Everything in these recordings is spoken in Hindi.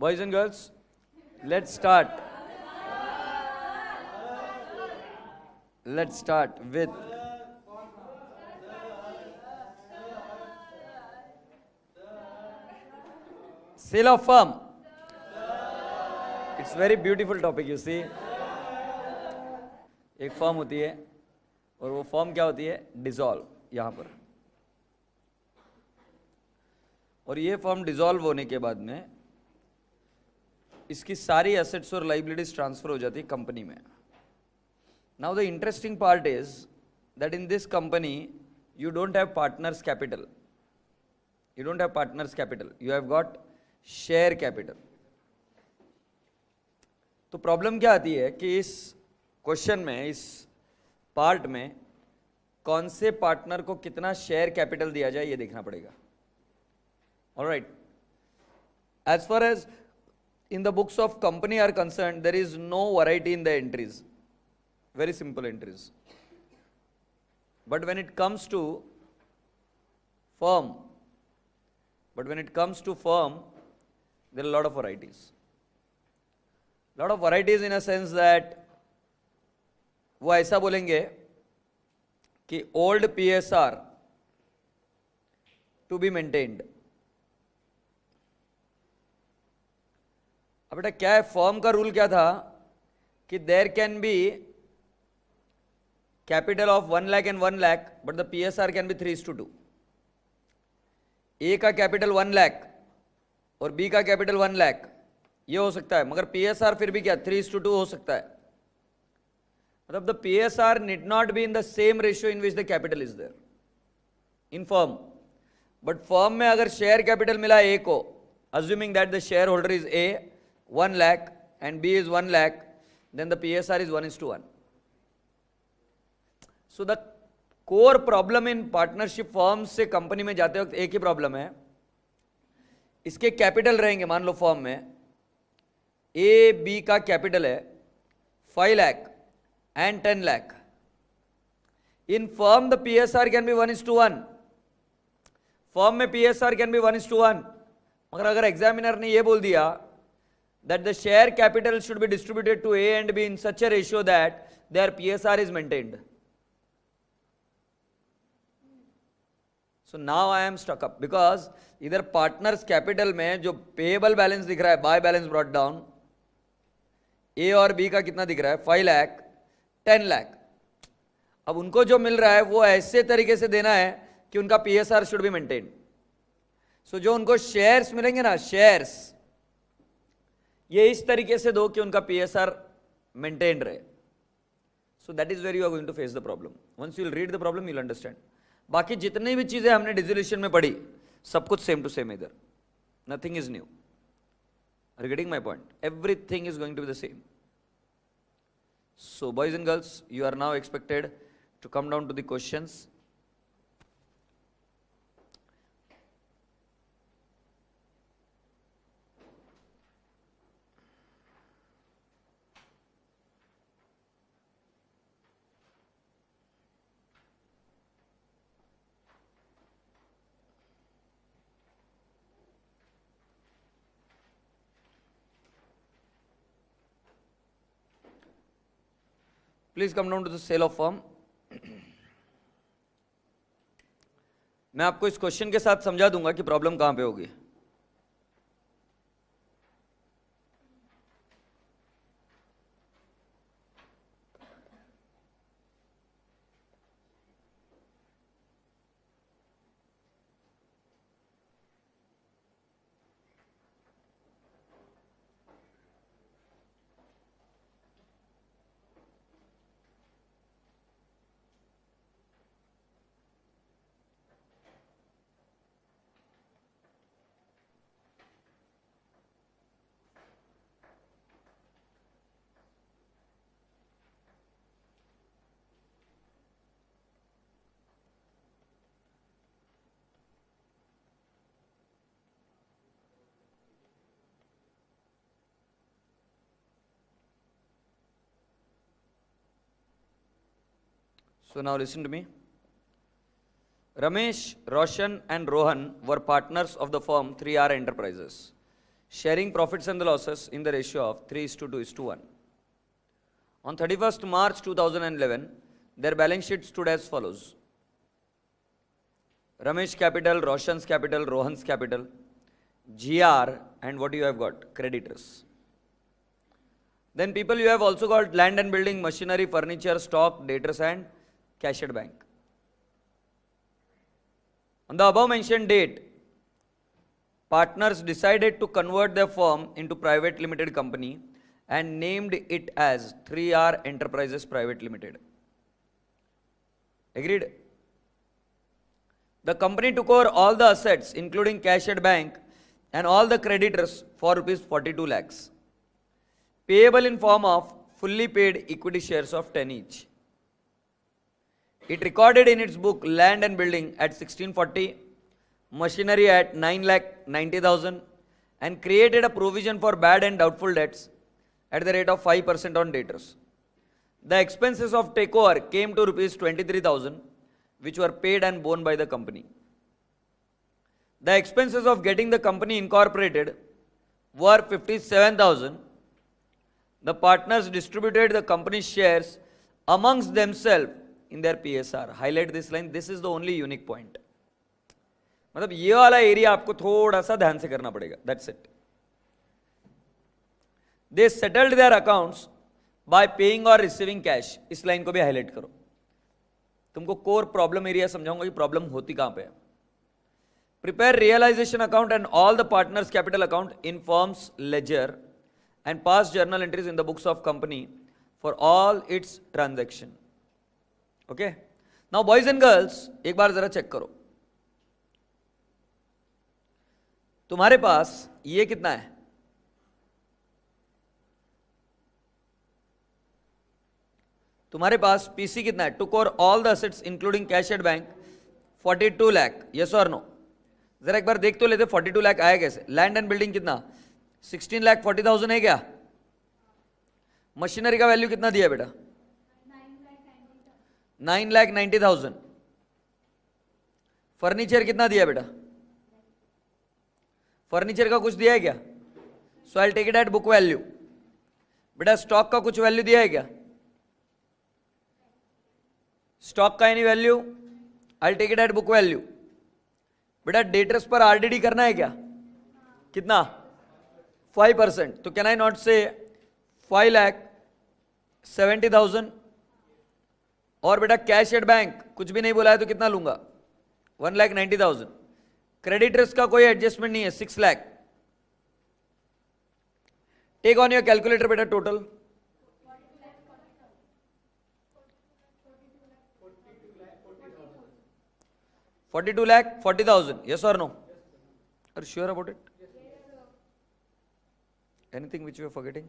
Boys and girls, let's start. Let's start with sale of firm. It's very beautiful topic, you see. एक फर्म होती है और वो फर्म क्या होती है? डिसॉल्व, यहाँ पर। और ये फर्म डिसॉल्व होने के बाद में इसकी सारी एसेट्स और लाइबिलिटीज ट्रांसफर हो जाती है कंपनी में। Now the interesting part is that in this company you don't have partners capital, you don't have partners capital, you have got share capital. तो प्रॉब्लम क्या आती है कि इस क्वेश्चन में, इस पार्ट में कौन से पार्टनर को कितना शेयर कैपिटल दिया जाए ये देखना पड़ेगा। Alright, as far as in the books of company are concerned, there is no variety in the entries, very simple entries. But when it comes to firm, there are a lot of varieties. Lot of varieties in a sense that वो ऐसा बोलेंगे कि old PSR to be maintained. अब बेटा क्या है, फॉर्म का रूल क्या था कि there can be capital of 1 lakh and 1 lakh but the PSR can be 3:2। A का कैपिटल 1 लाख और बी का कैपिटल 1 लाख, ये हो सकता है, मगर PSR फिर भी क्या 3:2 हो सकता है। मतलब the PSR need not be in the same ratio in which the capital is there in firm. But firm में अगर शेयर कैपिटल मिला ए को, assuming that the shareholder is A 1 lakh and B is 1 lakh, then the PSR is 1:1. So the core problem in partnership firms से कंपनी में जाते वक्त एक ही प्रॉब्लम है, इसके कैपिटल रहेंगे, मान लो फर्म में ए बी का कैपिटल है 5 lakh and 10 lakh. In firm the PSR can be 1:1. Firm में PSR can be 1:1. मगर अगर एग्जामिनर ने ये बोल दिया that the share capital should be distributed to A and B in such a ratio that their PSR is maintained. So now I am stuck up because इधर partners capital में जो payable balance दिख रहा है, buy balance brought down, A और B का कितना दिख रहा है 5 lakh 10 lakh। अब उनको जो मिल रहा है वो ऐसे तरीके से देना है कि उनका PSR should be maintained. So जो उनको shares मिलेंगे ना, shares ये इस तरीके से दो कि उनका PSR मेंटेन रहे। So that is where you are going to face the problem. Once you will read the problem you will understand. बाकी जितनी भी चीजें हमने डिसोल्यूशन में पढ़ी सब कुछ सेम टू सेम इधर, nothing is new. Are getting my point? Everything is going to be the same. So boys and girls, you are now expected to come down to the questions. Please come down to the sale of firm. मैं आपको इस क्वेश्चन के साथ समझा दूंगा कि प्रॉब्लम कहां पे होगी। So now listen to me. Ramesh, Roshan and Rohan were partners of the firm 3R Enterprises. sharing profits and the losses in the ratio of 3:2:1. On 31st March 2011, their balance sheet stood as follows. Ramesh Capital, Roshan's Capital, Rohan's Capital, GR, and what you have got? Creditors. Then people, you have also got land and building, machinery, furniture, stock, debtors and cash at bank. On the above mentioned date, partners decided to convert their firm into private limited company and named it as 3R Enterprises Private Limited. Agreed? The company took over all the assets including cash at bank and all the creditors for rupees 42 lakhs, payable in form of fully paid equity shares of 10 each. It recorded in its book land and building at 1640, machinery at 9,90,000 and created a provision for bad and doubtful debts at the rate of 5% on debtors. The expenses of takeover came to rupees 23,000, which were paid and borne by the company. The expenses of getting the company incorporated were 57,000. The partners distributed the company's shares amongst themselves in their PSR. Highlight this line. This is the only unique point. मतलब ये वाला एरिया आपको थोड़ा सा ध्यान से करना पड़ेगा. That's it. They settled their accounts by paying or receiving cash. इस लाइन को भी हाईलाइट करो. तुमको कोर प्रॉब्लम एरिया समझाऊंगा कि प्रॉब्लम होती कहां पे है. Prepare realization account and all the partners capital account in firm's ledger and pass journal entries in the books of company for all its transaction. Okay. Now boys and girls, एक बार जरा चेक करो. तुम्हारे पास ये कितना है? तुम्हारे पास पीसी कितना है? Took over all the assets including cash at bank 42 lakh. Yes और नो? जरा एक बार देख तो लेते 42 लाख आया कैसे. लैंड एंड बिल्डिंग कितना? 16,40,000 है क्या? मशीनरी का वैल्यू कितना दिया बेटा? 9,90,000. फर्नीचर कितना दिया बेटा? फर्नीचर का कुछ दिया है क्या? So I take it at book value. बेटा स्टॉक का कुछ वैल्यू दिया है क्या? स्टॉक का any value? I take it at book value. बेटा डेटर्स पर आरडीडी करना है क्या? कितना? 5%. तो कैन आई नॉट से 5,70,000? और बेटा कैश एट बैंक कुछ भी नहीं बोला है तो कितना लूंगा? 1,90,000. क्रेडिटर्स का कोई एडजस्टमेंट नहीं है, 6 lakh. Take on your calculator बेटा total. 42,40,000. Yes or no? Are you sure about it? Anything which you are forgetting?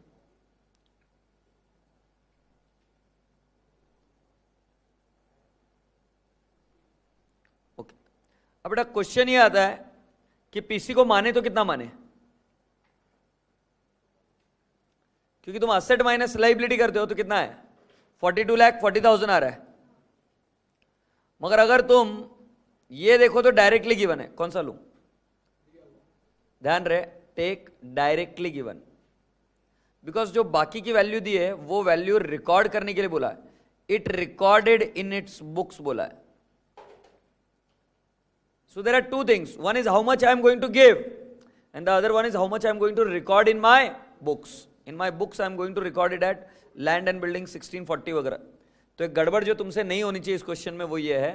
Okay. अब बेटा क्वेश्चन ये आता है कि पीसी को माने तो कितना माने, क्योंकि तुम असेट माइनस लाइबिलिटी करते हो तो कितना है? 42,40,000 आ रहा है. मगर अगर तुम ये देखो तो डायरेक्टली गिवन है. कौन सा लूं? ध्यान रहे, टेक डायरेक्टली गिवन, बिकॉज जो बाकी की वैल्यू दी है वो वैल्यू रिकॉर्ड करने के लिए बोला है. It recorded in its books बोला है. So there are two things. One is how much I am going to give and the other one is how much I am going to record in my books. In my books I am going to record it at land and building 1640 वगैरह. तो एक गड़बड़ जो तुमसे नहीं होनी चाहिए इस क्वेश्चन में वो ये है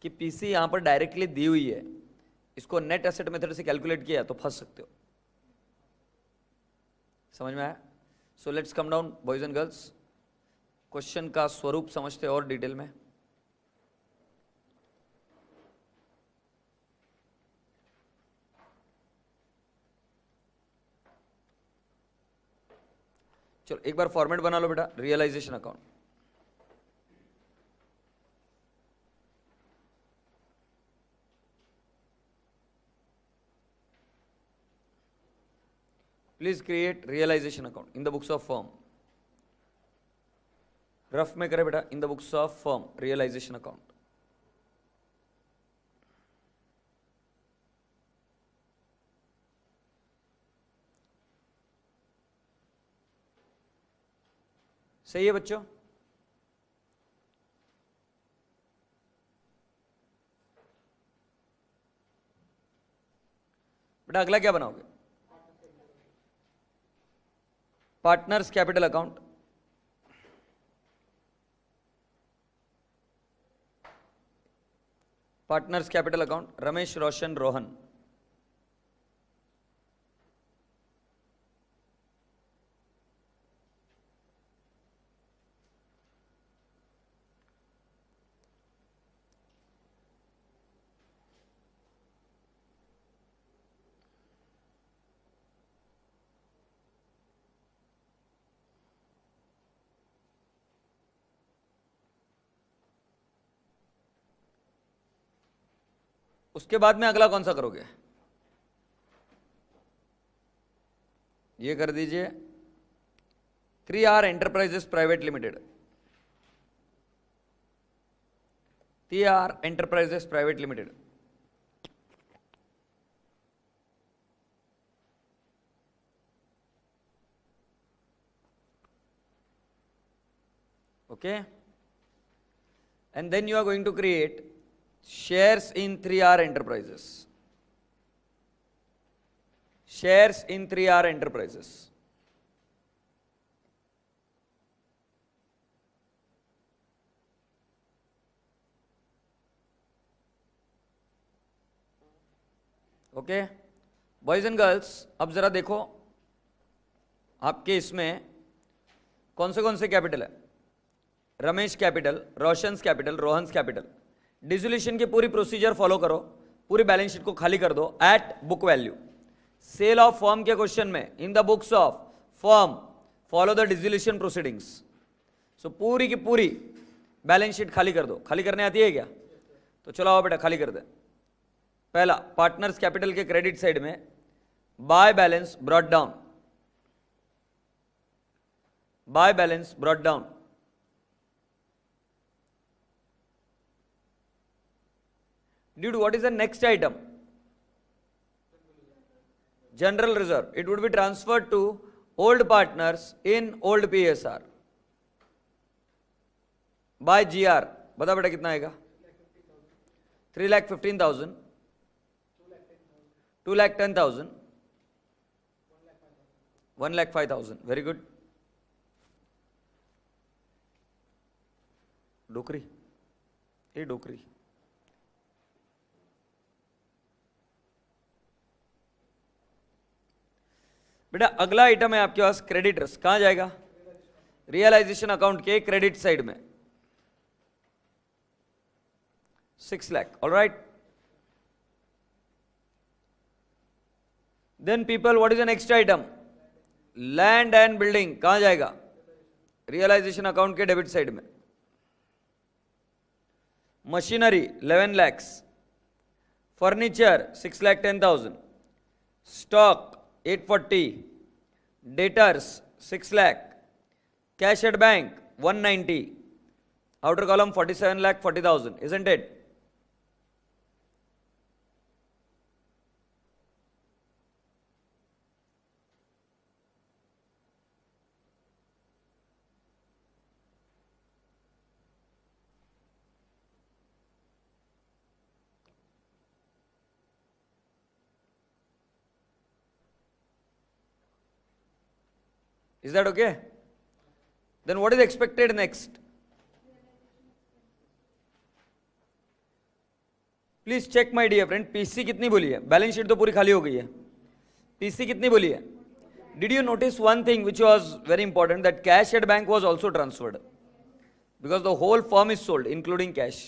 कि पीसी यहां पर डायरेक्टली दी हुई है, इसको नेट एसेट मेथड से कैलकुलेट किया तो फंस सकते हो. समझ में आया? So let's come down boys and girls. Question का स्वरूप समझते और डिटेल में. चलो एक बार फॉर्मेट बना लो बेटा. Realisation account. Please create realisation account in the books of firm. Rough में करे बेटा. In the books of firm realisation account. सही है बच्चों? बेटा अगला क्या बनाओगे? Partners capital account. Partners capital account, Ramesh, Roshan, Rohan. उसके बाद में अगला कौन सा करोगे? ये कर दीजिए 3R enterprises private limited. 3R enterprises private limited. okay, and then you are going to create shares in 3R enterprises. Shares in 3R enterprises. Okay boys and girls, अब जरा देखो आपके इसमें कौन से कैपिटल है? Ramesh capital, Roshan's capital, Rohan's capital. Dissolution की पूरी प्रोसीजर फॉलो करो, पूरी बैलेंस शीट को खाली कर दो at book value. Sale of firm के क्वेश्चन में in the books of firm follow the dissolution proceedings. So पूरी की पूरी बैलेंस शीट खाली कर दो। खाली करने आती है क्या? तो चलो आओ बेटा खाली कर दे। पहला पार्टनर्स कैपिटल के क्रेडिट साइड में bye balance brought down, bye balance brought down. Dude, what is the next item? General reserve. It would be transferred to old partners in old PSR by GR. बता बेटा कितना आएगा? 3,15,000, 2,10,000, 1,05,000. Very good. डोकरी, ये डोकरी। बेटा अगला आइटम है आपके पास क्रेडिटर्स। कहां जाएगा? रियलाइजेशन अकाउंट के क्रेडिट साइड में 6 lakh. All right, then people, what is the next item? Land and building. कहां जाएगा? रियलाइजेशन अकाउंट के डेबिट साइड में। Machinery 11 lakhs, furniture 6,10,000, stock 840, debtors 6 lakh, cash at bank 190, outer column 47,40,000, isn't it? Is that okay? Then what is expected next? Please check my dear friend, PC कितनी बोली है? बैलेंस शीट तो पूरी खाली हो गई है, PC कितनी बोली है? Did you notice one thing which was very important, that cash at bank was also transferred because the whole firm is sold including cash.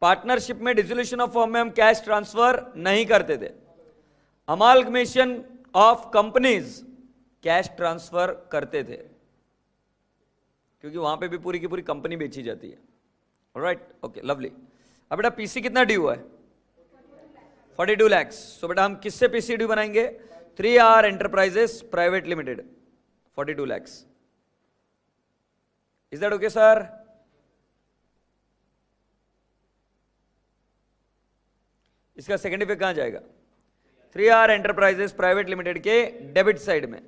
Partnership में डिसोल्यूशन ऑफ फर्म में हम कैश ट्रांसफर नहीं करते थे। Amalgamation of companies cash transfer करते थे क्योंकि वहां पे भी पूरी की पूरी कंपनी बेची जाती है। Alright, okay, lovely. अब बेटा पीसी कितना ड्यू है? 42 lakhs। सो बेटा हम किससे पीसी ड्यू बनाएंगे? 3R enterprises private limited 42 lakhs। Is that okay sir? इसका सेकेंड इफेक्ट कहां जाएगा? 3R एंटरप्राइजेस प्राइवेट लिमिटेड के डेबिट साइड में।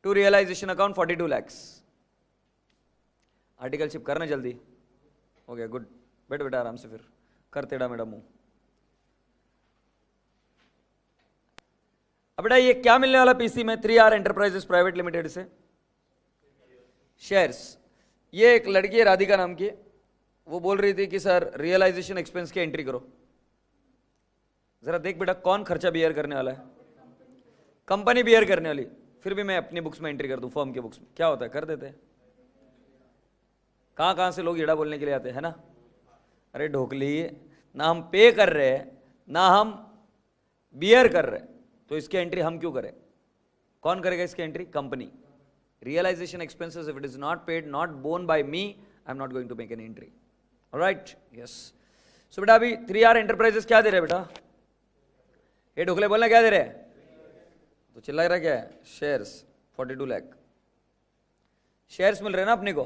To realisation account 42 lakhs। Articleship करना जल्दी। हो गया, गुड। बैठ बेटा आराम से, फिर कर टेढ़ा मेढ़ा मुंह। अब बेटा ये क्या मिलने वाला पीसी में 3R एंटरप्राइजेस प्राइवेट लिमिटेड से? शेयर्स। ये एक लड़की है राधिका नाम की, वो बोल रही थी कि सर रियलाइजेशन एक्सपेंस की एंट्री करो। जरा देख बेटा कौन खर्चा बियर करने वाला है? कंपनी बियर करने वाली। फिर भी मैं अपनी बुक्स में एंट्री कर दूं, फर्म के बुक्स में क्या होता है, कर देते हैं। कहां कहां से लोग एड़ा बोलने के लिए आते हैं ना। अरे ढोकली, ना हम पे कर रहे हैं ना हम बियर कर रहे हैं, तो इसकी एंट्री हम क्यों करें? कौन करेगा इसकी entry? Company. Realisation expenses if it is not paid, not borne by me, I am not going to make an entry. Alright, yes. So बेटा अभी 3R एंटरप्राइजेस क्या दे रहे बेटा? ये ढोकले बोलना क्या दे रहे हैं? तो चिल्ला रहा क्या है? शेयर्स 42 लाख शेयर्स मिल रहे हैं ना अपने को।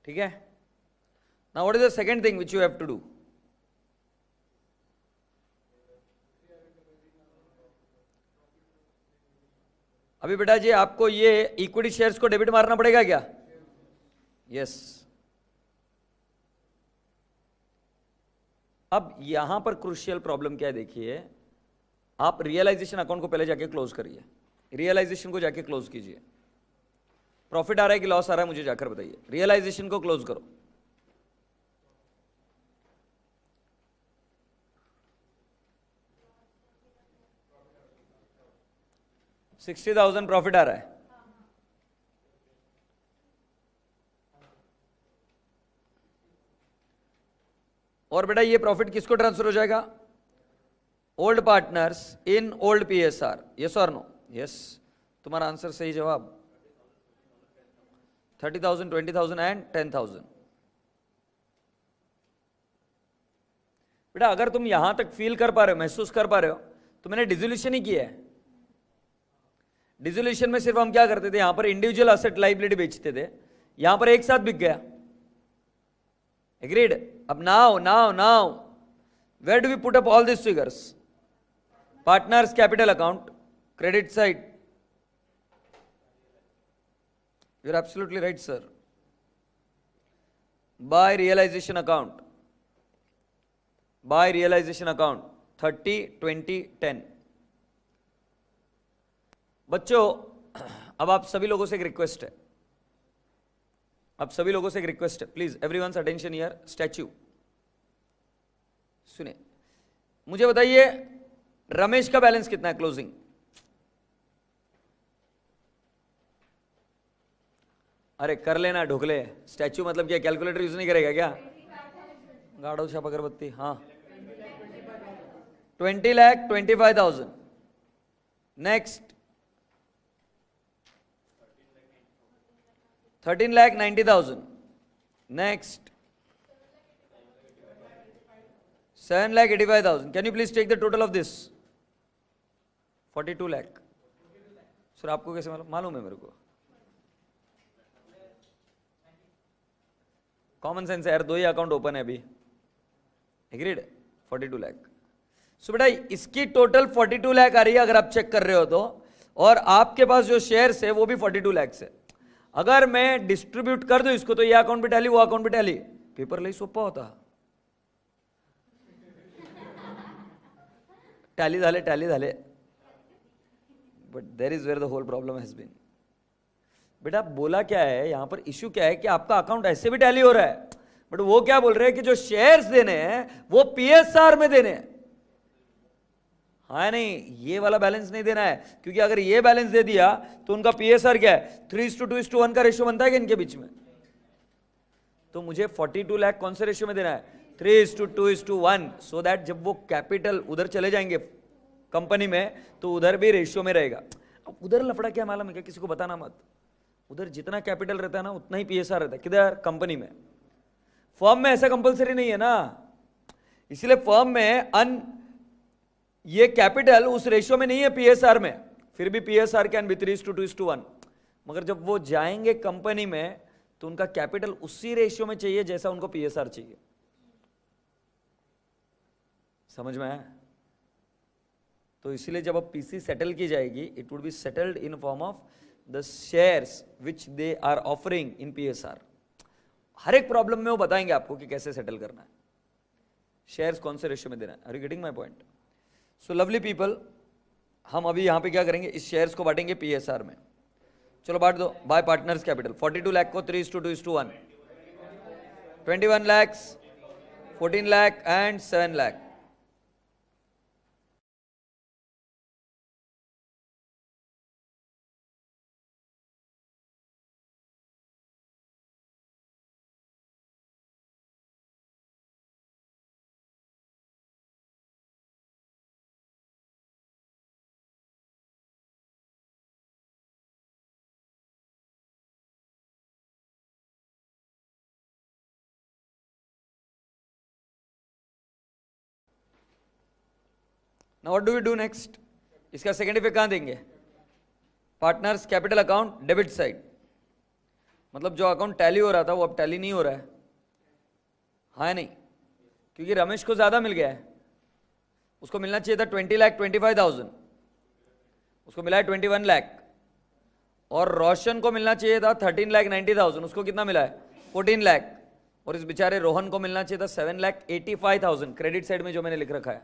ठीक है। Now what is the second thing which you have to do? अभी बेटा जी आपको ये इक्विटी शेयर्स को डेबिट मारना पड़ेगा क्या? यस। अब यहां पर क्रूशियल प्रॉब्लम क्या है देखिए, आप रियलाइजेशन अकाउंट को पहले जाके क्लोज करिए, रियलाइजेशन को जाके क्लोज कीजिए। प्रॉफिट आ रहा है कि लॉस आ रहा है मुझे जाकर बताइए। रियलाइजेशन को क्लोज करो। $60,000 प्रॉफिट आ रहा है। और बेटा ये प्रॉफिट किसको ट्रांसफर हो जाएगा? Old partners in old PSR. Yes और नो? यस। तुम्हारा आंसर सही जवाब। 30,000, 20,000 एंड 10,000। बेटा अगर तुम यहां तक फील कर पा रहे हो, महसूस कर पा रहे हो, तो मैंने डिसोल्यूशन ही किया है। डिसोल्यूशन में सिर्फ हम क्या करते थे, यहां पर इंडिविजुअल असेट लाइबिलिटी बेचते थे, यहां पर एक साथ बिक गया। एग्रीड? अब now where do we put up all this figures? Partners capital account, credit side. You are absolutely right sir. By realisation account, by realisation account 30, 20, 10। बच्चों अब आप सभी लोगों से एक रिक्वेस्ट है, आप सभी लोगों से एक रिक्वेस्ट है, please everyone's attention here. Statue सुने, मुझे बताइए रमेश का बैलेंस कितना है क्लोजिंग? अरे कर लेना ढोकले। स्टैच्यू मतलब क्या, कैलकुलेटर यूज नहीं करेगा क्या? गाड़ो छाप अगरबत्ती। हाँ 20,25,000। Next 13,90,000। Next 7,85,000। Can you please take the total of this? 42 lakh. Sir आपको कैसे मालूम? मालूम है मेरे को, कॉमन सेंस है यार, दो ही अकाउंट ओपन है अभी। एग्रीड? 42 लाख। सो बेटा इसकी टोटल 42 लाख आ रही है अगर आप चेक कर रहे हो तो, और आपके पास जो शेयर्स है वो भी 42 लाख है। अगर मैं डिस्ट्रीब्यूट कर दूं इसको तो ये अकाउंट भी टैली, वो अकाउंट भी टैली, पेपर लई सोपा होता। टैली झाले, but there is where the whole problem has been. बेटा बोला क्या है यहां पर, इश्यू क्या है कि आपका अकाउंट ऐसे भी टैली हो रहा है, बट वो क्या बोल रहे हैं कि जो शेयर्स देने हैं वो पीएसआर में देने हैं। हाँ नहीं, ये वाला बैलेंस नहीं देना है, क्योंकि अगर ये बैलेंस दे दिया तो उनका पीएसआर क्या है, 3:2:1 का रेशियो बनता है कि इनके बीच में। तो मुझे 42 लाख कौन से रेशियो में देना है? 3:2:1, सो दैट जब वो कैपिटल उधर चले जाएंगे कंपनी में तो उधर भी रेशियो में रहेगा। अब उधर लफड़ा क्या मालूम है क्या? किसी को बताना मत। उधर जितना कैपिटल रहता है ना उतना ही पीएसआर रहता है। किधर? कंपनी में। फर्म में ऐसा कंपलसरी नहीं है ना, इसलिए फर्म में ये कैपिटल उस रेशियो में नहीं है पीएसआर में। फिर भी PSR कैन बी 3:2:1, मगर जब वो जाएंगे कंपनी में तो उनका कैपिटल उसी रेशियो में चाहिए जैसा उनको PSR चाहिए। समझ में आया? तो इसलिए जब अब PC सेटल की जाएगी, it would be settled in form of the shares which they are offering in PSR। हर एक प्रॉब्लम में वो बताएंगे आपको कि कैसे सेटल करना है, शेयर्स कौन से रेशियो में देना है। Are you getting my point? So lovely people, हम अभी यहां पे क्या करेंगे, इस शेयर्स को बांटेंगे PSR में। चलो बांट दो। बाय पार्टनर्स कैपिटल 42 लाख को 3:2:1, 21 lakh, 14 lakh and 7 lakh. Now what do we do next? इसका सेकेंड इफेक्ट कहां देंगे? Partners capital account debit side, मतलब जो अकाउंट टैली हो रहा था वो अब टैली नहीं हो रहा है, हाँ नहीं, क्योंकि रमेश को ज्यादा मिल गया है। उसको मिलना चाहिए था 20,25,000, उसको मिला है 21 लाख। और रोशन को मिलना चाहिए था 13,90,000, उसको कितना मिला है? 14 लाख। और इस बेचारे रोहन को मिलना चाहिए था 7,85,000 क्रेडिट साइड में जो मैंने लिख रखा है,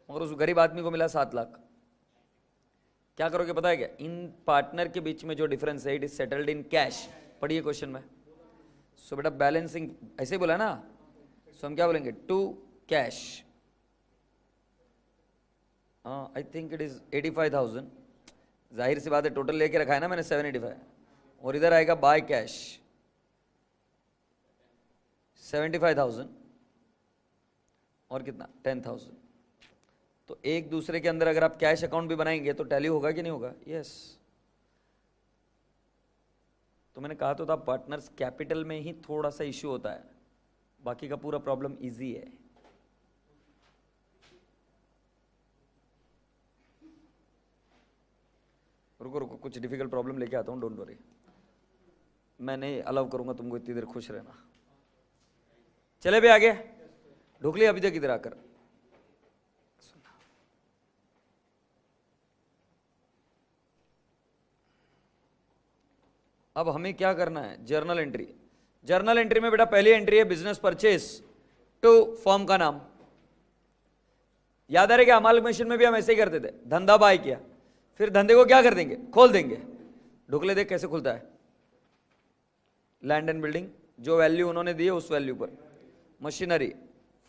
मगर उस गरीब आदमी को मिला 7 लाख। क्या करोगे पता है क्या? इन पार्टनर के बीच में जो डिफरेंस है, it is settled in cash. पढ़िए क्वेश्चन में। सो बेटा बैलेंसिंग ऐसे बोला ना, सो हम क्या बोलेंगे? To cash. I think it is 85,000, जाहिर सी बात है टोटल लेके रखा है ना मैंने 785, और इधर आएगा बाय कैश 75,000 और कितना 10,000। तो एक दूसरे के अंदर अगर आप कैश अकाउंट भी बनाएंगे तो टैली होगा कि नहीं होगा? यस। तो मैंने कहा तो था पार्टनर्स कैपिटल में ही थोड़ा सा इश्यू होता है, बाकी का पूरा प्रॉब्लम इजी है। रुको रुको, कुछ डिफिकल्ट प्रॉब्लम लेके आता हूं, डोंट वरी। मैं नहीं अलाउ करूंगा तुमको इतनी देर खुश रहना। चले भी आगे, ढोकली अभी तक इधर आकर। अब हमें क्या करना है? Journal entry. जर्नल एंट्री में बेटा पहली एंट्री है बिजनेस परचेस टू फॉर्म का नाम। याद आ रहा है क्या? अमाल मशीन में भी हम ऐसे ही करते थे, धंधा बाय किया, फिर धंधे को क्या कर देंगे? खोल देंगे। ढुकले देख कैसे खुलता है। लैंड एंड बिल्डिंग, जो वैल्यू उन्होंने दी है उस वैल्यू पर। Machinery,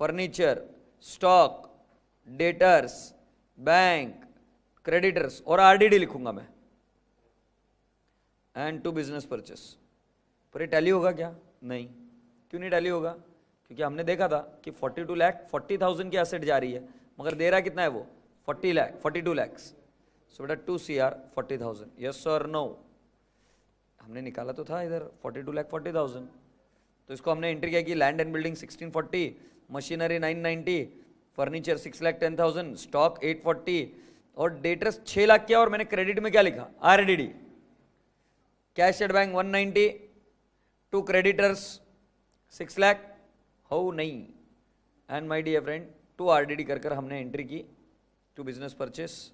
furniture, stock, debtors, bank, creditors और RDD लिखूंगा मैं, एंड टू बिजनेस परचेस। पर ये टैली होगा क्या? नहीं। क्यों नहीं टैली होगा? क्योंकि हमने देखा था कि 42,40,000 की एसेट जा रही है, मगर दे रहा कितना है वो? 42 लाख। सो बेटा 2 CR 40,000, यस और नो? हमने निकाला तो था इधर 42,40,000, तो इसको हमने एंट्री किया कि land and building 1640, machinery 990, furniture 6,10,000, stock 840 और डेटर्स 6 लाख किया। और मैंने क्रेडिट में क्या लिखा? RDD। Cash at bank 190, to creditors 6 lakh, हो नहीं। And my dear friend, to RDD कर हमने एंट्री की टू बिजनेस परचेस।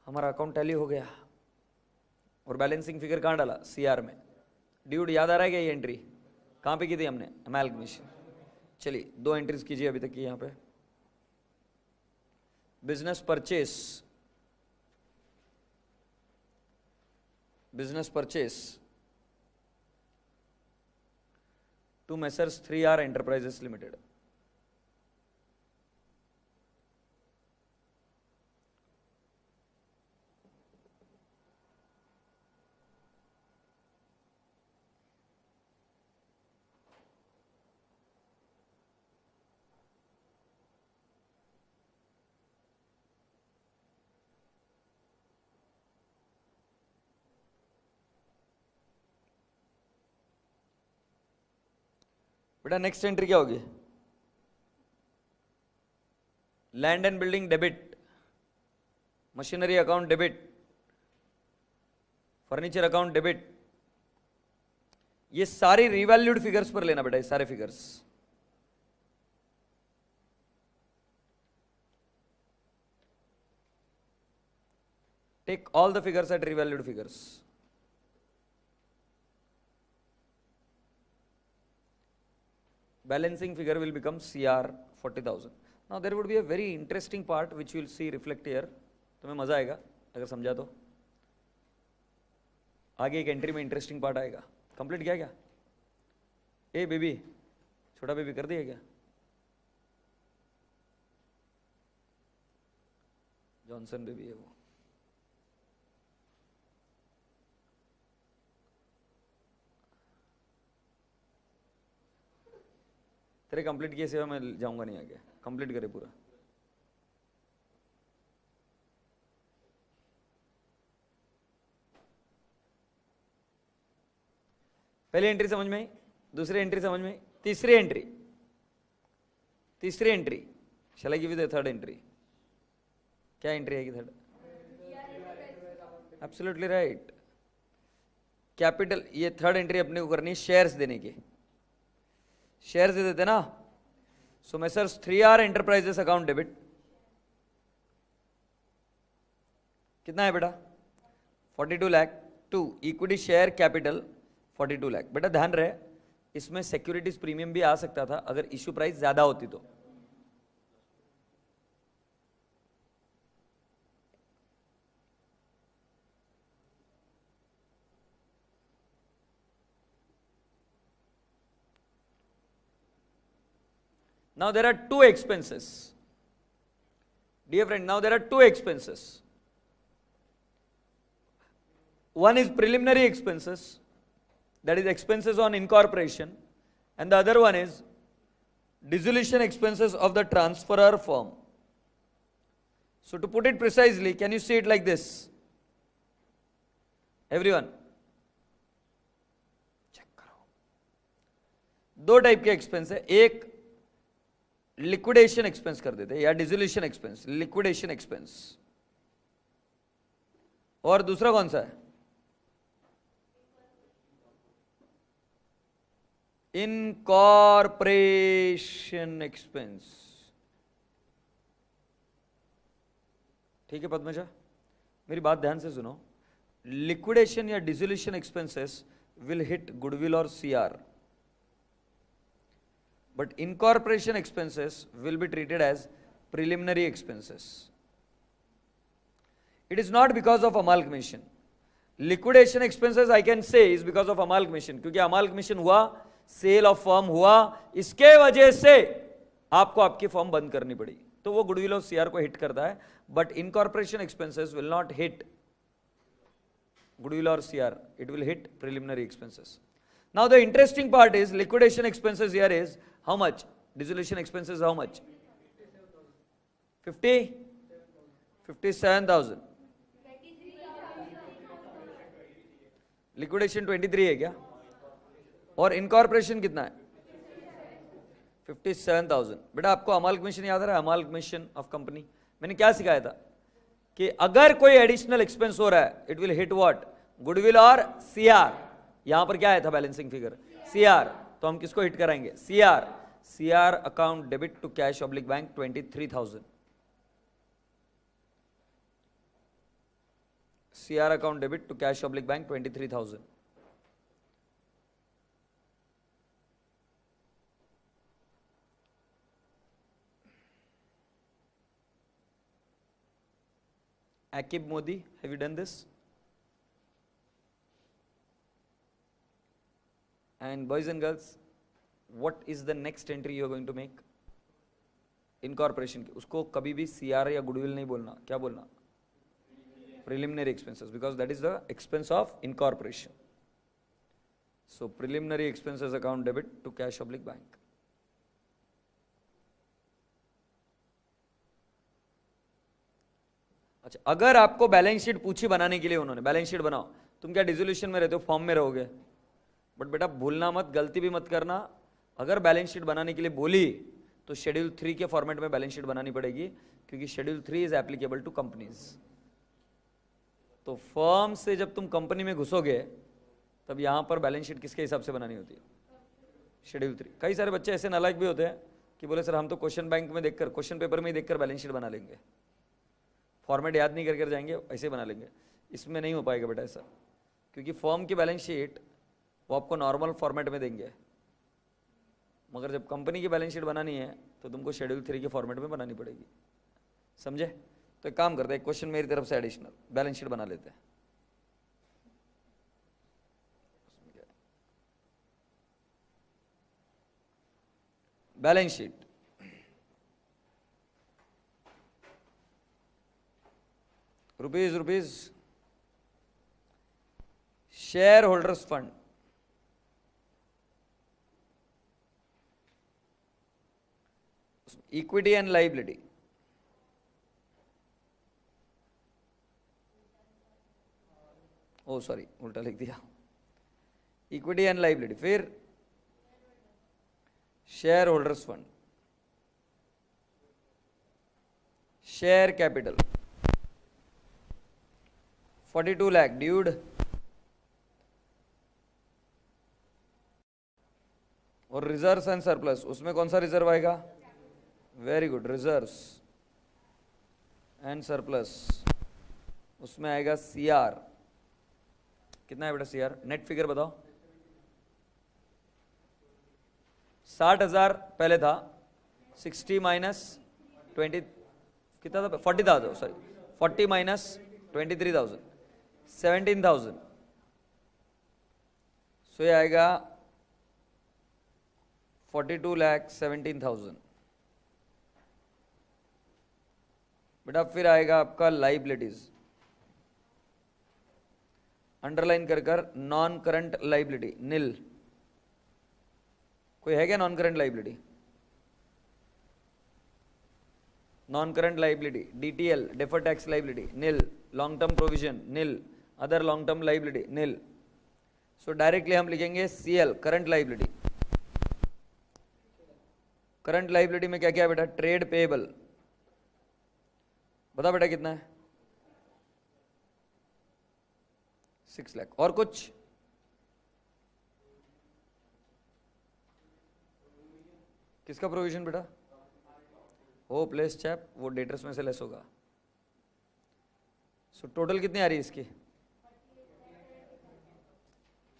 हमारा अकाउंट टैली हो गया और बैलेंसिंग फिगर कहाँ डाला? CR में। ड्यूड याद आ रहा है क्या? ये एंट्री कहाँ पे की थी हमने? अमालगमेशन। चलिए 2 एंट्रीज कीजिए अभी तक की यहाँ पे। Business purchase, business purchase to messrs 3R enterprises limited. बेटा नेक्स्ट एंट्री क्या होगी? Land and building debit machinery account debit, furniture account debit, ये सारी रिवैल्यूड फिगर्स पर लेना बेटा, ये सारे figures. Take all the figures at revalued figures. Balancing figure will become CR 40,000. Now there would be a very interesting part which you will see reflect here. तुम्हें मजा आएगा अगर समझा तो। आगे एक एंट्री में इंटरेस्टिंग पार्ट आएगा। कंप्लीट किया क्या? ए बेबी, छोटा बेबी कर दिया क्या? जॉनसन बेबी है वो। तेरे कंप्लीट किए सिवा मैं जाऊंगा नहीं आगे। कंप्लीट करे पूरा। पहली एंट्री समझ में आई, दूसरी एंट्री समझ में आई, तीसरी entry shall I give you the third entry. क्या एंट्री आएगी थर्ड? Absolutely right. कैपिटल, ये थर्ड एंट्री अपने को करनी है शेयर्स देने की। शेयर्स दे देते ना। So messrs 3R enterprises account debit कितना है बेटा? 42 lakh to equity share capital 42 lakh. बेटा ध्यान रहे, इसमें सिक्योरिटीज प्रीमियम भी आ सकता था अगर इश्यू प्राइस ज्यादा होती तो। Now there are two expenses. Dear friend, now there are two expenses. One is preliminary expenses, that is expenses on incorporation, and the other one is dissolution expenses of the transferor firm. So to put it precisely, can you see it like this? Everyone, check करो। दो टाइप के एक्सपेंस है, एक लिक्विडेशन एक्सपेंस कर देते या डिसोल्यूशन एक्सपेंस, लिक्विडेशन एक्सपेंस, और दूसरा कौन सा है? Incorporation expense. ठीक है पद्मजा, मेरी बात ध्यान से सुनो। लिक्विडेशन या dissolution expenses will hit goodwill और CR, but incorporation expenses will be treated as preliminary expenses. It is not because of amalgamation. Liquidation expenses I can say is because of amalgamation, क्योंकि amalgamation हुआ, sale of firm हुआ, इसके वजह से आपको आपकी फर्म बंद करनी पड़ी, तो वो गुडविल और सीआर को हिट करता है। but incorporation expenses will not hit goodwill or CR, it will hit preliminary expenses. Now the interesting part is liquidation expenses here is how much? Dissolution expenses how much? 57,000. Liquidation 23 है क्या? और इनकॉर्पोरेशन कितना है? 57,000। बेटा आपको अमाल्गमेशन याद है? अमाल्गमेशन ऑफ कंपनी मैंने क्या सिखाया था कि अगर कोई एडिशनल एक्सपेंस हो रहा है it will hit what? Goodwill और सीआर। यहां पर क्या आया था बैलेंसिंग फिगर? सीआर। तो हम किसको हिट कराएंगे? CR. CR account debit to cash oblique bank 23,000। CR account debit to cash oblique bank 23,000. Akib Modi, have you done this? And boys and girls, what is the next entry you are going to make? Incorporation की उसको कभी भी CR या goodwill नहीं बोलना, क्या बोलना? Preliminary expenses, because that is the expense of incorporation. So preliminary expenses account debit to cash oblique bank. अच्छा, अगर आपको बैलेंस शीट पूछी बनाने के लिए उन्होंने बैलेंस शीट बनाओ, तुम क्या डिसोल्यूशन में रहते हो, फॉर्म में रहोगे? बट बेटा भूलना मत, गलती भी मत करना, अगर बैलेंस शीट बनाने के लिए बोली तो शेड्यूल 3 के फॉर्मेट में बैलेंस शीट बनानी पड़ेगी, क्योंकि schedule 3 is applicable to companies. तो फर्म से जब तुम कंपनी में घुसोगे तब यहां पर बैलेंस शीट किसके हिसाब से बनानी होती है? शेड्यूल 3। कई सारे बच्चे ऐसे नालायक भी होते हैं कि बोले सर हम तो क्वेश्चन बैंक में देखकर, क्वेश्चन पेपर में ही देखकर बैलेंस शीट बना लेंगे, फॉर्मेट याद नहीं करके जाएंगे, ऐसे बना लेंगे। इसमें नहीं हो पाएगा बेटा ऐसा, क्योंकि फॉर्म की बैलेंस शीट वो आपको नॉर्मल फॉर्मेट में देंगे, मगर जब कंपनी की बैलेंस शीट बनानी है तो तुमको शेड्यूल 3 के फॉर्मेट में बनानी पड़ेगी। समझे? तो एक काम करते हैं, एक क्वेश्चन मेरी तरफ से एडिशनल बैलेंस शीट बना लेते हैं। Balance sheet, rupees share holders fund, equity and liability, oh sorry उल्टा लिख दिया, इक्विटी एंड लाइबिलिटी, फिर share holders fund, share capital 42 lakh dude, और रिजर्व्स एंड सरप्लस, उसमें कौन सा रिजर्व आएगा? Very good, reserves and surplus, उसमें आएगा सीआर। कितना है बेटा सीआर? नेट फिगर बताओ। 60,000 पहले था, 60 माइनस 20 कितना था? 40,000, सॉरी 40 माइनस 23,000, 17,000। सो ये आएगा 42,17,000। बेटा फिर आएगा आपका लाइबिलिटीज, अंडरलाइन कर नॉन करंट लाइबिलिटी नील। कोई है क्या non current liability? Non current liability, DTL deferred tax liability nil, long term provision nil, other long term liability nil. So directly हम लिखेंगे CL current liability. Current liability में क्या क्या है बेटा? ट्रेड पेएबल, बता बेटा कितना है? 6 लाख। और कुछ? किसका प्रोविजन बेटा? हो प्लेस चैप, वो डेटर्स में से लेस होगा। सो टोटल कितनी आ रही है इसकी?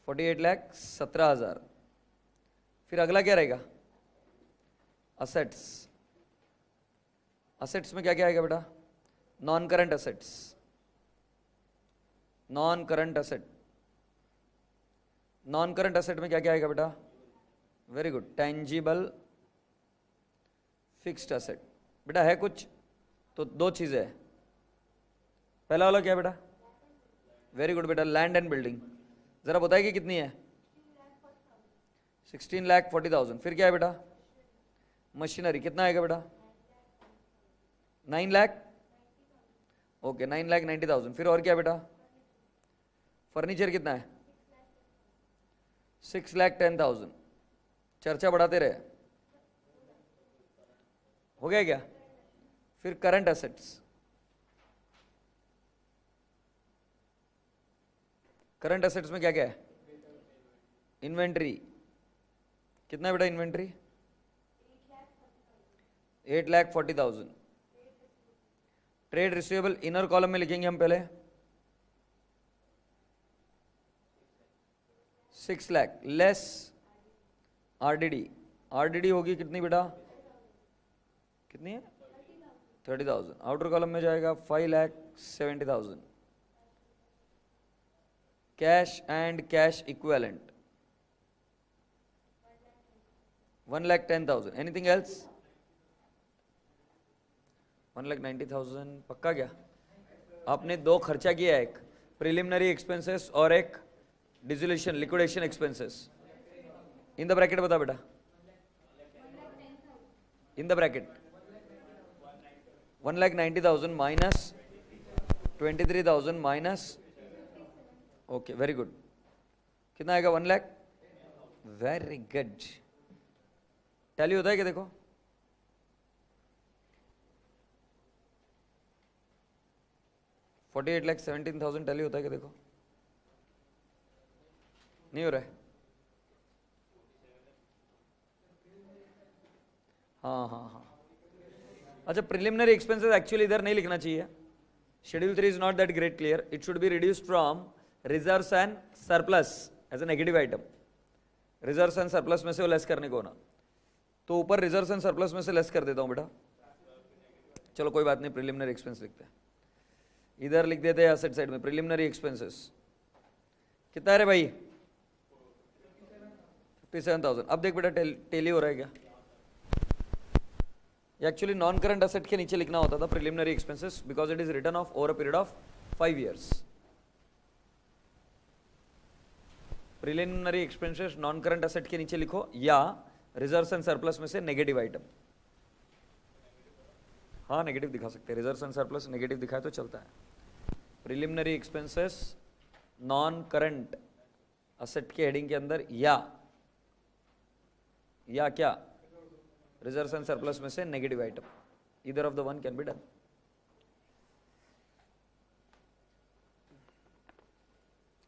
48,17,000। फिर अगला क्या रहेगा? असेट्स। असेट्स में क्या क्या आएगा बेटा? Non current assets, non current asset, non current asset में क्या क्या आएगा बेटा? Very good, tangible fixed asset. बेटा है कुछ? तो दो चीजें है। पहला वाला क्या बेटा? वेरी गुड बेटा, लैंड एंड बिल्डिंग। जरा बताइए कितनी है? 16,40,000। फिर क्या है बेटा? मशीनरी कितना आएगा बेटा? 9 लाख। ओके 9,90,000। फिर और क्या बेटा? फर्नीचर कितना है? 6,10,000। चर्चा बढ़ाते रहे, हो गया क्या? फिर करंट असेट्स, करंट असेट्स में क्या क्या है? इन्वेंट्री कितना है बेटा? Inventory 8,40,000। Trade receivable inner column में लिखेंगे हम पहले 6 लाख लेस आरडीडी। आरडीडी होगी कितनी बेटा? कितनी है? 30,000। आउटर कॉलम में जाएगा 5,70,000। Cash and cash equivalent 1,10,000। Anything else? 1,90,000 पक्का क्या? आपने दो खर्चा किया है, एक प्रिलिमिनरी एक्सपेंसेस और एक dissolution liquidation expenses. In the bracket बता बेटा, in the bracket 1,90,000 minus 23,000 minus, okay very good. कितना आएगा? 1 लाख। Very good. टैली होता है क्या? देखो 48,17,000 टैली होता है क्या? देखो नहीं हो रहा है। हाँ हाँ हाँ, अच्छा प्रिलिमिनरी एक्सपेंसेस एक्चुअली इधर नहीं लिखना चाहिए. Schedule 3 is not that great clear. It should be reduced from reserves and surplus as a negative item. Reserves and surplus में से वो लेस करने को ना, तो ऊपर रिजर्व्स एंड सरप्लस में से लेस कर देता हूं बेटा. चलो कोई बात नहीं, प्रिलिमिनरी एक्सपेंस लिखते हैं. इधर लिख देते हैं एसेट साइड में प्रिलिमिनरी एक्सपेंसेस. कितना है रे भाई? 57,000. अब देख बेटा टेली हो रहा है क्या? एक्चुअली नॉन करंट असेट के नीचे लिखना होता था preliminary expenses, because it is return of over a period of 5 years. Preliminary expenses non current asset के नीचे लिखो, या रिजर्व्स एंड सरप्लस में से नेगेटिव आइटम. हाँ नेगेटिव दिखा सकते हैं, रिजर्व्स एंड सरप्लस नेगेटिव दिखाए तो चलता है. Preliminary expenses non current asset के हेडिंग के अंदर, या क्या रिजर्व्स एंड सरप्लस में से negative item. Either of the one can be done.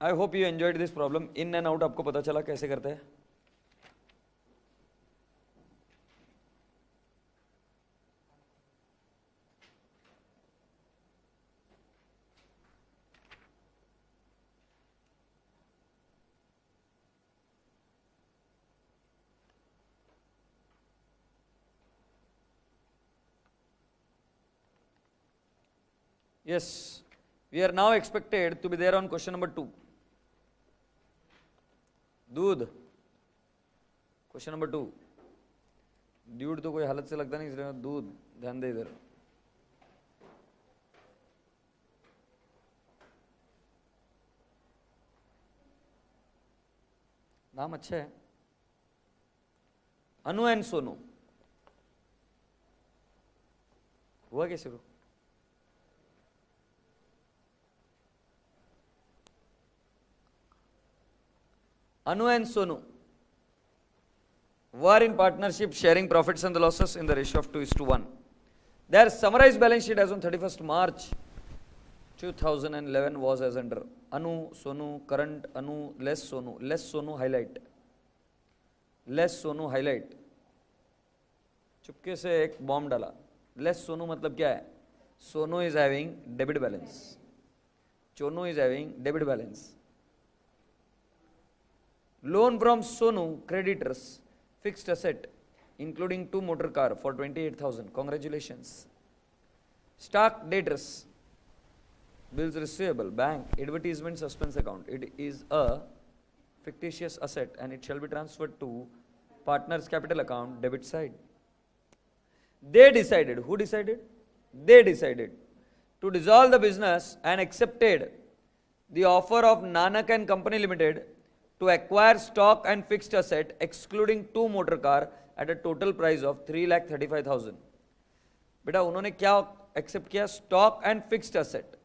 I hope you enjoyed this problem. In and out आपको पता चला कैसे करते हैं. Yes, we are now expected to be there on question number 2. दूध, क्वेश्चन नंबर 2. ड्यूड तो कोई हालत से लगता नहीं, इसलिए दूध ध्यान दे इधर. नाम अच्छा है, अनु एंड सोनू. हुआ कैसे शुरू? Anu and Sonu were in partnership sharing profits and the losses in the ratio of 2:1. Their summarized balance sheet as on 31st March 2011 was as under. Anu, Sonu, current Anu, less Sonu highlight. Less Sonu highlight. चुपके से एक बॉम्ब डाला. Less Sonu मतलब क्या है? Sonu is having debit balance. Chonu is having debit balance. Loan from Sonu creditors, fixed asset, including 2 motor car for 28,000. Congratulations. Stock debtors, bills receivable, bank, advertisement suspense account. It is a fictitious asset and it shall be transferred to partner's capital account, debit side. They decided, who decided? They decided to dissolve the business and accepted the offer of Nanak and Company Limited to acquire stock and fixed asset excluding 2 motor car at a total price of 3,35,000. बेटा उन्होंने क्या एक्सेप्ट किया? Stock and fixed asset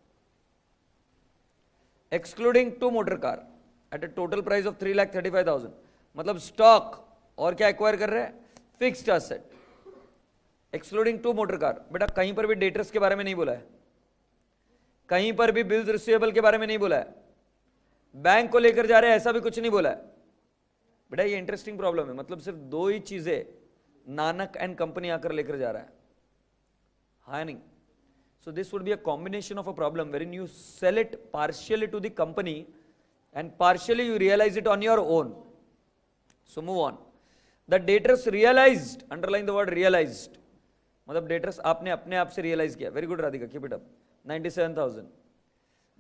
excluding 2 motor car at a total price of 3,35,000. मतलब स्टॉक और क्या एक्वायर कर रहे हैं? Fixed asset excluding 2 motor car. बेटा कहीं पर भी डेटर्स के बारे में नहीं बोला है, कहीं पर भी बिल्स रिसीवेबल के बारे में नहीं बोला है, बैंक को लेकर जा रहे हैं ऐसा भी कुछ नहीं बोला है. बेटा ये इंटरेस्टिंग प्रॉब्लम है. मतलब सिर्फ 2 ही चीजें नानक एंड कंपनी आकर लेकर जा रहा है. हाँ नहीं? So this would be a combination of a problem wherein you sell it partially to the company and partially you realise it on your own. So move on. The debtors realised, underline the word realised, मतलब डेटर्स आपने अपने आप से रियलाइज किया. Very good Radhika, keep it up. 97,000.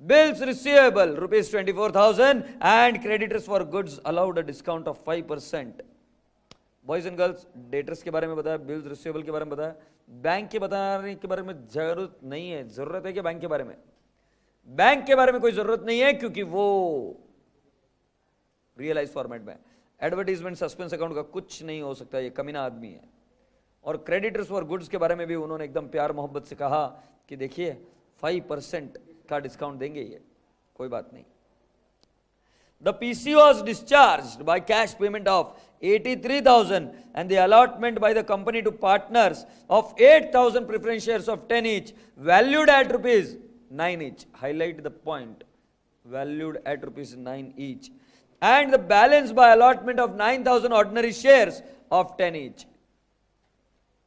Bills receivable rupees 24,000 and creditors for goods allowed a discount of 5%. Boys and girls, debtors के बारे में बताया, बिल्स रिसीवेबल के बारे में बताया, बैंक के बताने के बारे में जरूरत नहीं है. जरूरत है कि बैंक के बारे में? बैंक के बारे में कोई जरूरत नहीं है क्योंकि वो रियलाइज फॉर्मेट में. एडवर्टीजमेंट सस्पेंस अकाउंट का कुछ नहीं हो सकता, ये कमीना आदमी है. और क्रेडिटर्स फॉर गुड्स के बारे में भी उन्होंने एकदम प्यार मोहब्बत से कहा कि देखिए 5% का डिस्काउंट देंगे, ये कोई बात नहीं. The PC was discharged by cash payment of 83,000 and the allotment by the company to partners of 8,000 preference shares of 10 each valued at rupees 9 each. Highlight the point. Valued at rupees 9 each. And the balance by allotment of 9,000 ordinary shares of 10 each.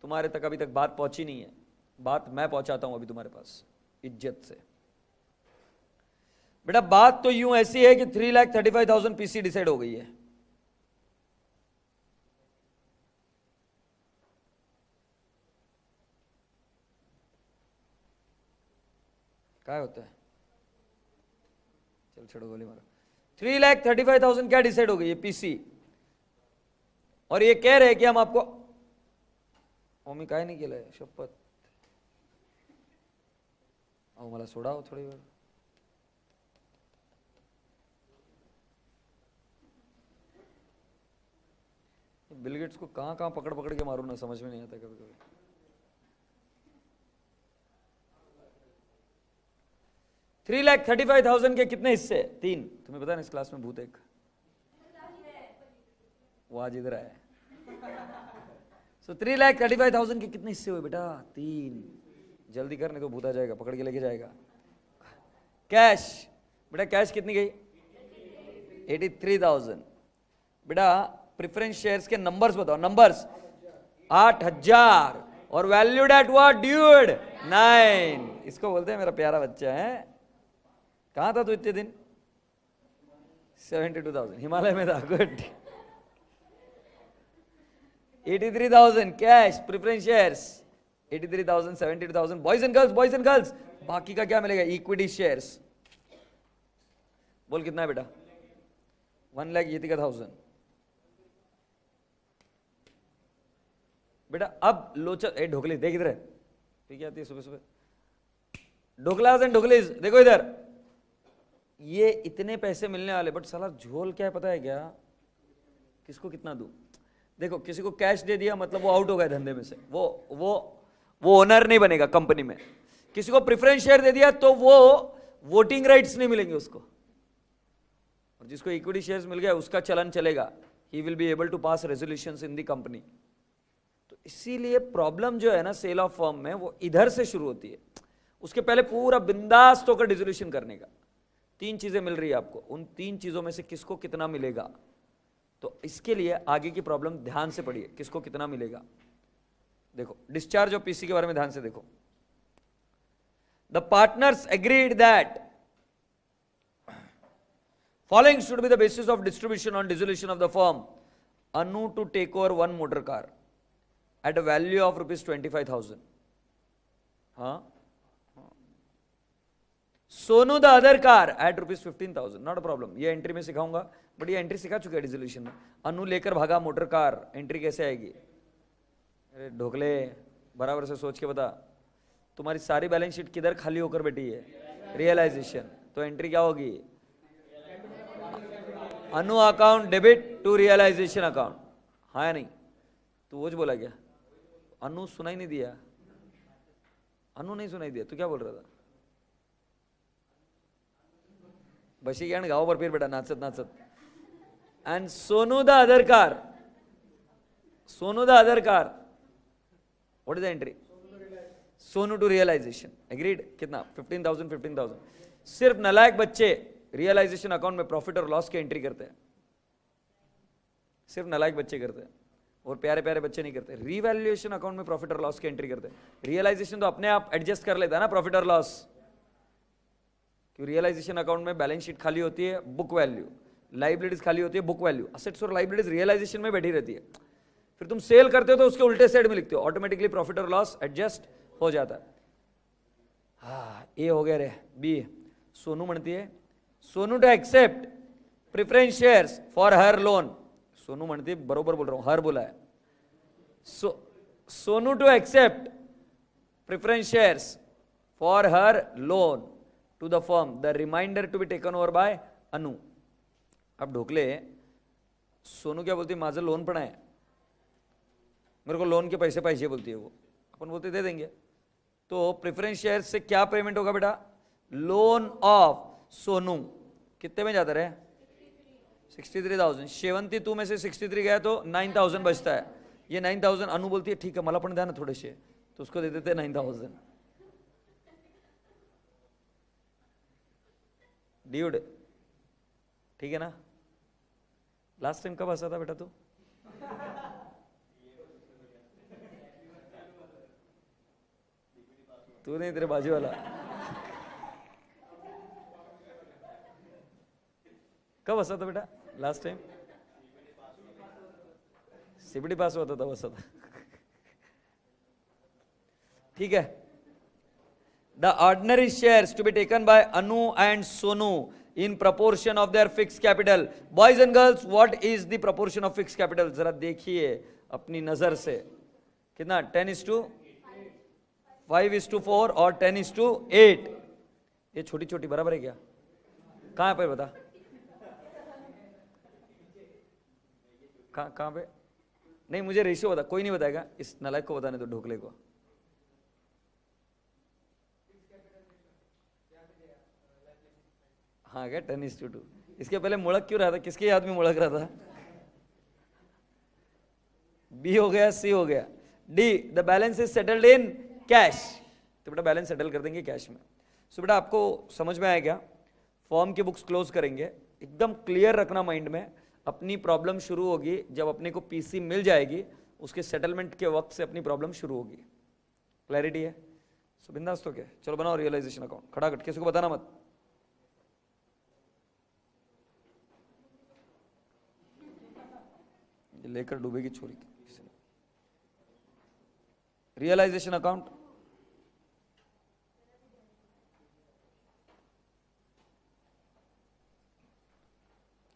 तुम्हारे तक अभी तक बात पहुंची नहीं है, बात मैं पहुंचाता हूं अभी तुम्हारे पास इज्जत से। बेटा बात तो यूं ऐसी है कि 3,35,000 पीसी डिसाइड हो गई है। क्या होता है? चल छोड़ो गोली मारो। 3,35,000 क्या डिसाइड हो गई है पीसी, और ये कह रहे हैं कि हम आपको ओमी काय नहीं केलंय शपथ अहो मला सोडाव थोड़ी वेळ। बिल गेट्स को कहां कहां पकड़ पकड़ के मारू ना, समझ में नहीं आता कभी कभी। $3,35,000 के कितने हिस्से? 3। तुम्हें पता है इस क्लास में भूत एक वो आज इधर आया। सो 3,35,000 के कितने हिस्से हुए बेटा? 3। जल्दी कर नहीं तो भूत आ जाएगा, पकड़ के लेके जाएगा। कैश बेटा, कैश कितनी गई? 83,000। बेटा प्रेफरेंस शेयर्स के नंबर्स बताओ। नंबर्स 8,000 और वैल्यूड एट व्हाट ड्यूड? 9। इसको बोलते हैं मेरा प्यारा बच्चा है। कहां था तू इतने दिन? 72,000 हिमालय में था। Good. 83,000 cash preference shares, 83,000, 72,000 boys and girls. बाकी का क्या मिलेगा? Equity shares. बोल कितना है बेटा? 1,80,000। बेटा अब लोचर ए ढोकली देख इधर है, ठीक आती है सुबह सुबह। ढोकलास एंड ढोकलीस देखो इधर, ये इतने पैसे मिलने वाले, बट साला झोल क्या है पता है क्या? किसको कितना दूं? देखो किसी को कैश दे दिया मतलब वो आउट हो गया धंधे में से, वो ओनर नहीं बनेगा कंपनी में। किसी को प्रेफरेंस शेयर दे दिया तो वो वोटिंग राइट्स नहीं मिलेंगे उसको, और जिसको इक्विटी शेयर्स मिल गया उसका चलन चलेगा। He will be able to pass resolutions in the company. तो इसीलिए प्रॉब्लम जो है ना सेल ऑफ फर्म में, वो इधर से शुरू होती है। उसके पहले पूरा बिंदास होकर डिसोल्यूशन करने का। 3 चीजें मिल रही है आपको, उन 3 चीजों में से किसको कितना मिलेगा। तो इसके लिए आगे की प्रॉब्लम ध्यान से पढ़िए, किसको कितना मिलेगा। देखो डिस्चार्ज ऑफ पीसी के बारे में ध्यान से देखो। The partners agreed that following should be the basis of distribution on dissolution of the firm. Anu to take over 1 motor car at a value of ₹25,000। हाँ, Sonu the other car at ₹15,000। Not a problem, ये एंट्री में सिखाऊंगा, बट ये एंट्री सिखा चुके हैं डिसोल्यूशन में। अनु लेकर भागा मोटर कार, एंट्री कैसे आएगी? अरे ढोकले बराबर से सोच के बता। तुम्हारी सारी बैलेंस शीट किधर खाली होकर बैठी है? रियलाइजेशन। तो एंट्री क्या होगी? Anu account debit to realisation account. हाँ या नहीं? तू वो बोला क्या? अनु सुनाई नहीं दिया? अनु नहीं सुनाई दिया? तू क्या बोल रहा था? बशी ज्ञान गाव पर फिर बेटा नाचत नाचत। And Sonu the other car, Sonu the other car, what is the entry? Sonu to realisation. Agreed? कितना? 15,000। सिर्फ नालायक बच्चे रियलाइजेशन अकाउंट में प्रॉफिट और लॉस की एंट्री करते हैं, सिर्फ नालायक बच्चे करते हैं, और प्यारे प्यारे बच्चे नहीं करते। रिवैल्यूएशन अकाउंट में प्रॉफिट और लॉस की एंट्री करते हैं। रियलाइजेशन तो अपने आप एडजस्ट कर लेता है ना प्रॉफिट और लॉस, क्यों? रियलाइजेशन अकाउंट में बैलेंस शीट खाली होती है, बुक वैल्यू, लाइबिलिटीज खाली होती है, बुक वैल्यू। असेट्स और लाइबिलिटीज रियलाइजेशन में बैठी रहती है। फिर तुम सेल करते हो तो उसके उल्टे साइड में लिखते हो, ऑटोमेटिकली प्रॉफिट और लॉस एडजस्ट हो जाता है। हाँ, ए हो गया रे। बी, सोनू म्हणती है Sonu to accept preference shares for her loan. Sonu म्हणती है, बरोबर बोल रहा हूं, हर बोला है। Sonu to accept preference shares for her loan to the firm, the remainder to be taken over by अनु। अब ढोकले सोनू क्या बोलती है? माझं लोन पण आहे, मेरे को लोन के पैसे पाहिजे बोलती है वो। अपन बोलते दे देंगे। तो प्रेफरेंस शेयर से क्या पेमेंट होगा बेटा? लोन ऑफ सोनू कितने में जाता रहे? 63,000। शेवंती तू में से 63 गया तो 9,000 बचता है। ये 9,000 अनु बोलती है ठीक है मला पण द्या ना थोडेसे, तो उसको दे देते 9,000। ड्यूड, ठीक है ना? लास्ट टाइम कब हंसा था बेटा तू? तू नहीं, तेरे बाजू वाला। कब हंसा था बेटा लास्ट टाइम? सीपीटी पास हुआ था तब हंसा था। ठीक है। The ordinary shares to be taken by Anu and Sonu in proportion of their fixed capital. Boys and girls, what is the proportion of fixed capital? जरा देखिए अपनी नजर से, कितना? 10:5:4 और 10:8। ये छोटी छोटी बराबर है क्या? कहाँ पे बता? कहाँ पे? नहीं, मुझे रेशियो बता। कोई नहीं बताएगा, इस नालायक को बताने दो, ढोकले को। हाँ क्या? 10:2। इसके पहले मुड़क क्यों रहा था? किसके याद में मुड़क रहा था? बी हो गया, सी हो गया। D, the balance is settled in cash. तो बेटा बैलेंस सेटल कर देंगे कैश में। सो बेटा आपको समझ में आया क्या? फॉर्म की बुक्स क्लोज करेंगे, एकदम क्लियर रखना माइंड में। अपनी प्रॉब्लम शुरू होगी जब अपने को पीसी मिल जाएगी, उसके सेटलमेंट के वक्त से अपनी प्रॉब्लम शुरू होगी। क्लैरिटी है? सो बिंदास तो क्या, चलो बनाओ रियलाइजेशन अकाउंट खड़ाखट, किसी को बताना मत। लेकर डूबेगी छोरी किसी ने। रियलाइजेशन अकाउंट,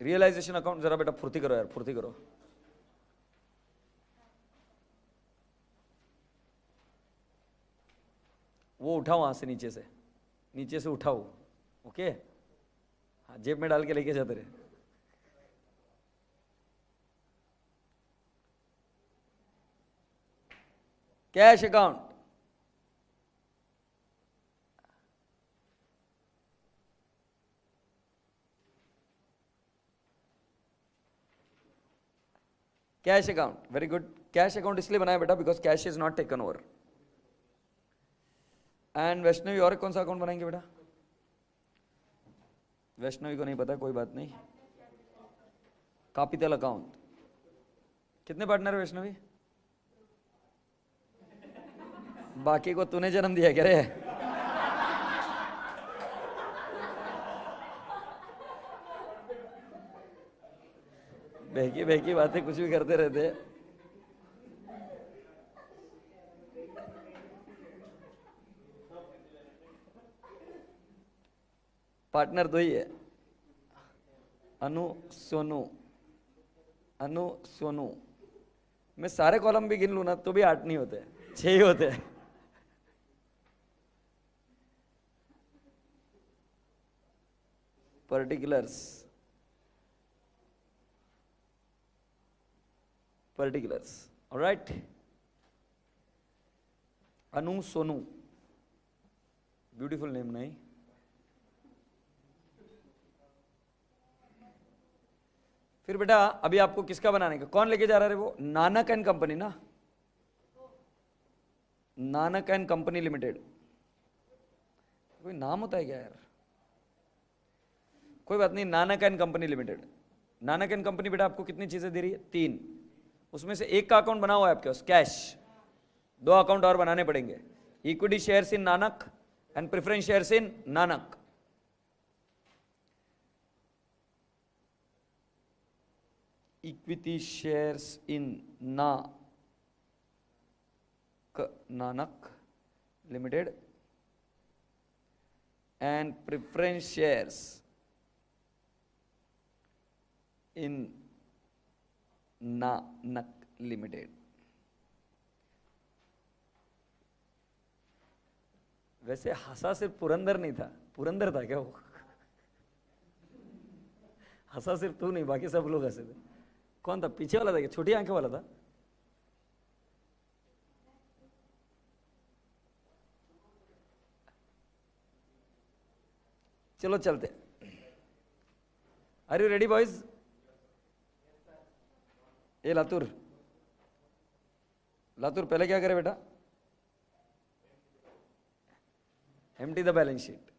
रियलाइजेशन अकाउंट जरा बेटा फुर्ती करो यार, फुर्ती करो। वो उठाओ वहां से, नीचे से उठाओ। ओके, हाँ जेब में डाल के लेके जाते रहे। Cash account, cash account, very good. Cash account इसलिए बनाया बेटा because cash is not taken over. And Vaishnavi, और कौन सा अकाउंट बनाएंगे बेटा? वैष्णवी को नहीं पता, कोई बात नहीं। Capital account. कितने पार्टनर है वैष्णवी? बाकी को तूने जन्म दिया क्या रे? बहकी बहकी बातें कुछ भी करते रहते। पार्टनर दो ही है, अनु सोनू। अनु सोनू। मैं सारे कॉलम भी गिन लू ना तो भी 8 नहीं होते, 6 ही होते हैं। particulars, all right? अनु सोनू, ब्यूटीफुल नेम नहीं? फिर बेटा अभी आपको किसका बनाने का, कौन लेके जा रहा है वो? नानक एंड कंपनी ना, नानक एंड कंपनी लिमिटेड। कोई नाम होता है क्या यार? कोई बात नहीं, Nanak and company limited. Nanak and company बेटा आपको कितनी चीजें दे रही है? 3। उसमें से एक का अकाउंट बना हुआ है आपके पास, कैश। 2 अकाउंट और बनाने पड़ेंगे, equity shares in Nanak and preference shares in Nanak. Equity shares in Nanak limited and preference shares in Nanak limited. वैसे हंसा सिर्फ पुरंदर नहीं था, पुरंदर था क्या वो? हंसा सिर्फ तू नहीं, बाकी सब लोग हंसे थे। कौन था पीछे वाला? था क्या छोटी आंखें वाला था? चलो चलते। Are you ready boys? ये लातूर, लातूर पहले क्या करे बेटा? Empty the balance sheet.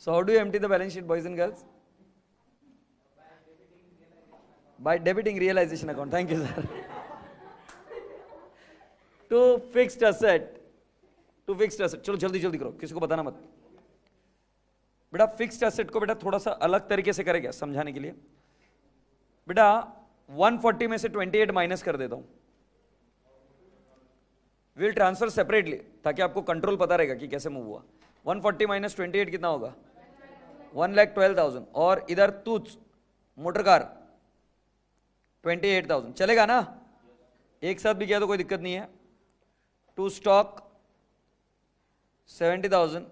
So how do you empty the balance sheet, boys and girls? By debiting realization account. Thank you, sir. To fixed asset. To fixed asset, चलो जल्दी जल्दी करो, किसी को बताना मत बेटा। फिक्स्ड एसेट को बेटा थोड़ा सा अलग तरीके से करेगा समझाने के लिए। बेटा 140 में से 28 माइनस कर देता हूं, विल ट्रांसफर सेपरेटली ताकि आपको कंट्रोल पता रहेगा कि कैसे मूव हुआ। 140 माइनस 28 कितना होगा? 1,12,000। और इधर तूच मोटर कार 28,000 चलेगा ना? एक साथ भी किया तो कोई दिक्कत नहीं है। To stock 70,000,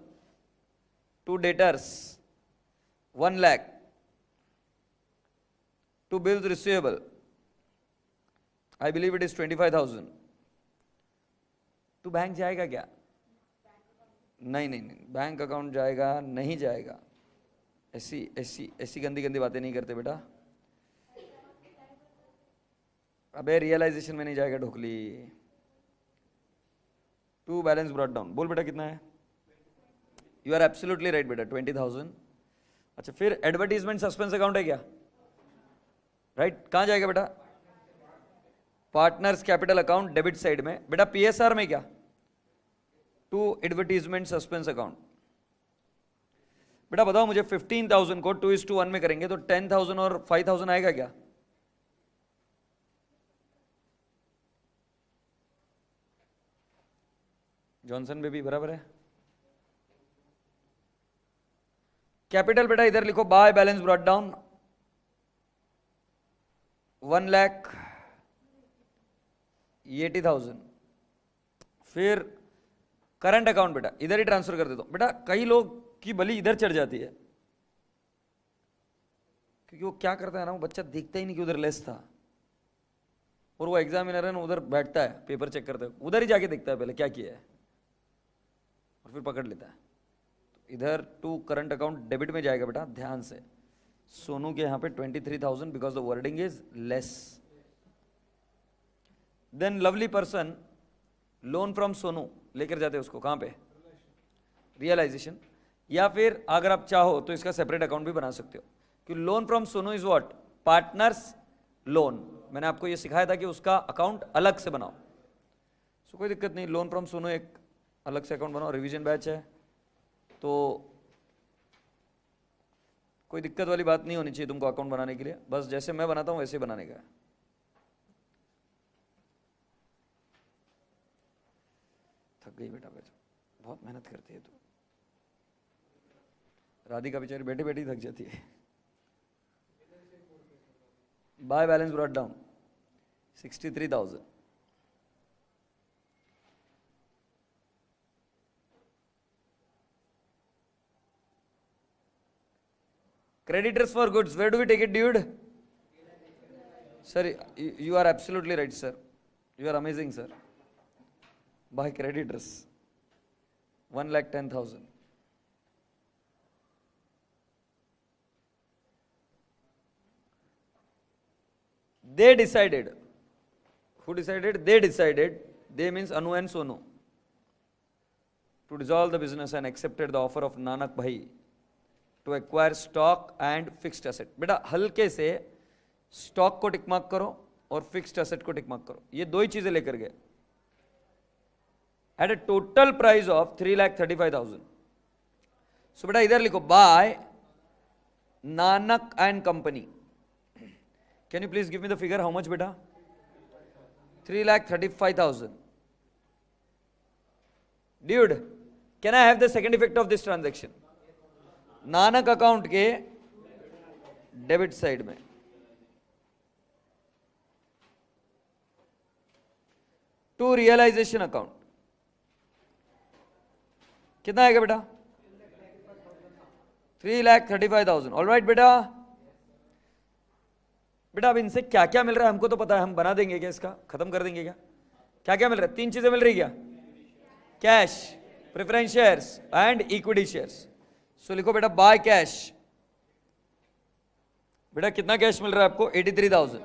to debtors 1 lakh, to bills receivable I believe it is 25,000। to bank जाएगा क्या? नहीं नहीं नहीं, बैंक अकाउंट जाएगा नहीं जाएगा। ऐसी ऐसी ऐसी गंदी गंदी बातें नहीं करते बेटा। अबे रियलाइजेशन में नहीं जाएगा dhokli. To balance brought down, बोल बेटा कितना है? यू आर एब्सोल्युटली राइट बेटा, 20,000। अच्छा फिर एडवर्टीजमेंट सस्पेंस अकाउंट है क्या? राइट, कहां जाएगा बेटा? Partners capital account debit side में। बेटा पीएसआर में क्या? To advertisement suspense account. बेटा बताओ मुझे 15,000 को 2:1 में करेंगे तो 10,000 और 5,000 आएगा क्या? जॉनसन बेबी बराबर है। कैपिटल बेटा इधर लिखो, बाय बैलेंस ब्रॉट डाउन 1,80,000। फिर करंट अकाउंट बेटा इधर ही ट्रांसफर कर देता हूं। बेटा कई लोग की बलि इधर चढ़ जाती है क्योंकि वो क्या करता है ना, वो बच्चा देखता ही नहीं कि उधर लेस था और वो एग्जामिनर है ना उधर बैठता है पेपर चेक करता है, उधर ही जाके देखता है पहले क्या किया है और फिर पकड़ लेता है। तो इधर टू करंट अकाउंट डेबिट में जाएगा बेटा, ध्यान से। सोनू के यहाँ पे 23,000 because the wording is less. Then lovely person loan from Sonu लेकर जाते हैं उसको कहाँ पे? रियलाइजेशन। या फिर अगर आप चाहो तो इसका सेपरेट अकाउंट भी बना सकते हो कि loan from Sonu is what? Partners loan. मैंने आपको ये सिखाया था कि उसका अकाउंट अलग से बनाओ। सो कोई दिक्कत नहीं, लोन फ्रॉम सोनू एक अलग से अकाउंट बनाओ। रिवीजन बैच है तो कोई दिक्कत वाली बात नहीं होनी चाहिए तुमको अकाउंट बनाने के लिए, बस जैसे मैं बनाता हूं वैसे बनाने का है। थक गई बेटा, बहुत मेहनत करती है तू। राधिका बेचारी बैठे बैठे थक जाती है। Bye balance brought down 63,000। Creditors for goods, where do we take it, dude? Sir, you are absolutely right, sir. You are amazing, sir. By creditors, 1,10,000. They decided. Who decided? They decided. They means Anu and Sonu. To dissolve the business and accepted the offer of Nanak Bhai to acquire stock and fixed asset। बेटा हल्के से स्टॉक को टिक मार्क करो और फिक्स्ड एसेट को टिक मार्क करो, ये दो ही चीजें लेकर गए at a total price of 3,35,000। So बेटा इधर लिखो by Nanak and company. Can you please give me the figure, how much बेटा? 3,35,000। Dude can I have the second effect of this transaction? Nanak account के डेबिट साइड में टू रियलाइजेशन अकाउंट कितना आएगा बेटा? 3,35,000। ऑलराइट बेटा। बेटा अब इनसे क्या क्या मिल रहा है हमको तो पता है, हम बना देंगे क्या, इसका खत्म कर देंगे क्या? क्या क्या मिल रहा है? तीन चीजें मिल रही क्या? Cash, preference shares and equity shares. So लिखो बेटा बाय कैश। बेटा कितना कैश मिल रहा है आपको? 83,000।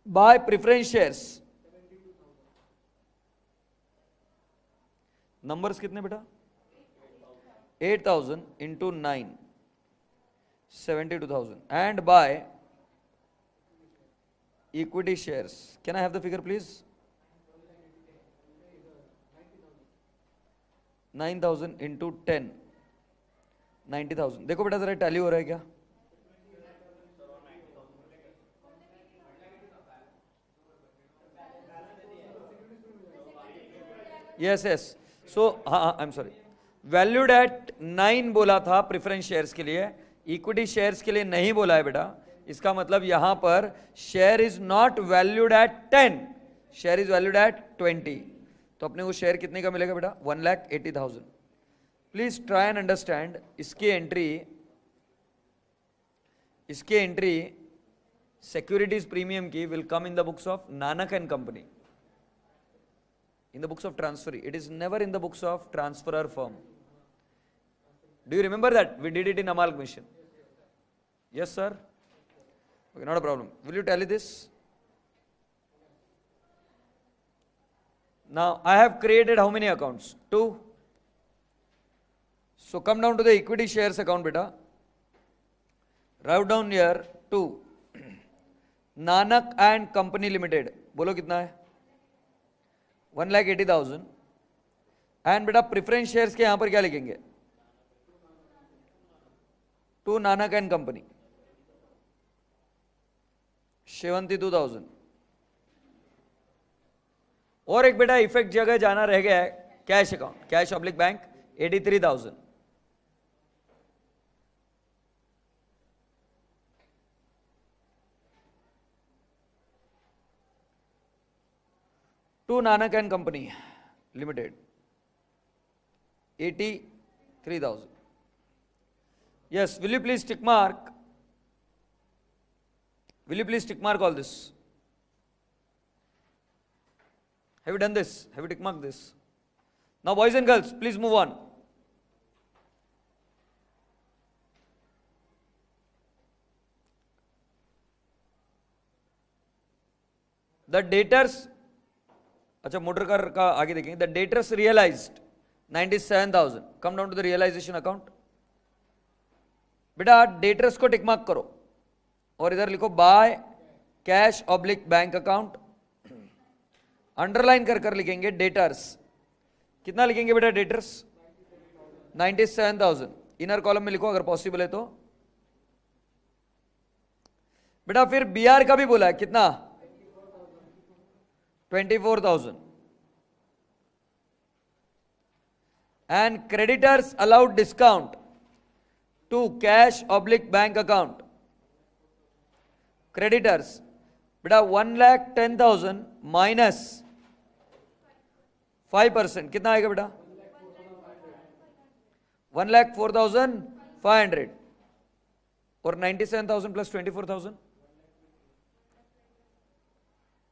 बाय प्रेफरेंस शेयर्स, नंबर्स कितने बेटा? 8,000 into 9, 72,000, and buy equity shares. Can I have the figure please? 9,000 into 10, 90,000. देखो बेटा जरा टैली हो रहा है क्या? yes. So हाँ, I'm sorry, वैल्यूड एट 9 बोला था प्रेफरेंस शेयर्स के लिए, इक्विटी शेयर्स के लिए नहीं बोला है बेटा. इसका मतलब यहां पर share is not valued at 10, share is valued at 20. तो अपने को शेयर कितने का मिलेगा बेटा? 1,80,000. Please try and understand. इसकी एंट्री सिक्योरिटीज प्रीमियम की will come in the books of Nanak and company, in the books of transferee. It is never in the books of transferor firm. Do you remember that? We did it in amalgamation. Yes, sir? Okay, not a problem. Will you tally this? Now, I have created how many accounts? 2. So, come down to the equity shares account, beta. Write down here 2. Nanak and Company Limited. बोलो कितना है? 1,80,000. एंड बेटा प्रेफरेंस शेयर्स के यहां पर क्या लिखेंगे? 2 नानक एंड कंपनी, 72,000. और एक बेटा इफेक्ट जगह जाना रह गया है, cash account, cash oblique bank, 83,000. To Nanak and company limited, 83,000. Yes, will you please tick mark? Will you please tick mark all this? Have you done this? Have you tick marked this? Now, boys and girls, please move on. The debtors, अच्छा मोटर कार का आगे देखेंगे. The debtors realised 97,000. Come down to the realisation account. बेटा डेटर्स को टिक मार्क करो और इधर लिखो by cash oblique bank account. Underline कर लिखेंगे डेटर्स. कितना लिखेंगे बेटा डेटर्स? 97,000. इनर कॉलम में लिखो अगर पॉसिबल है तो. बेटा फिर बीआर का भी बोला है, कितना? 24,000. And creditors allowed discount to cash oblique bank account. Creditors बेटा 1,10,000 माइनस 5%, कितना आएगा बेटा? 1,04,500. और 97,000 plus 24,000,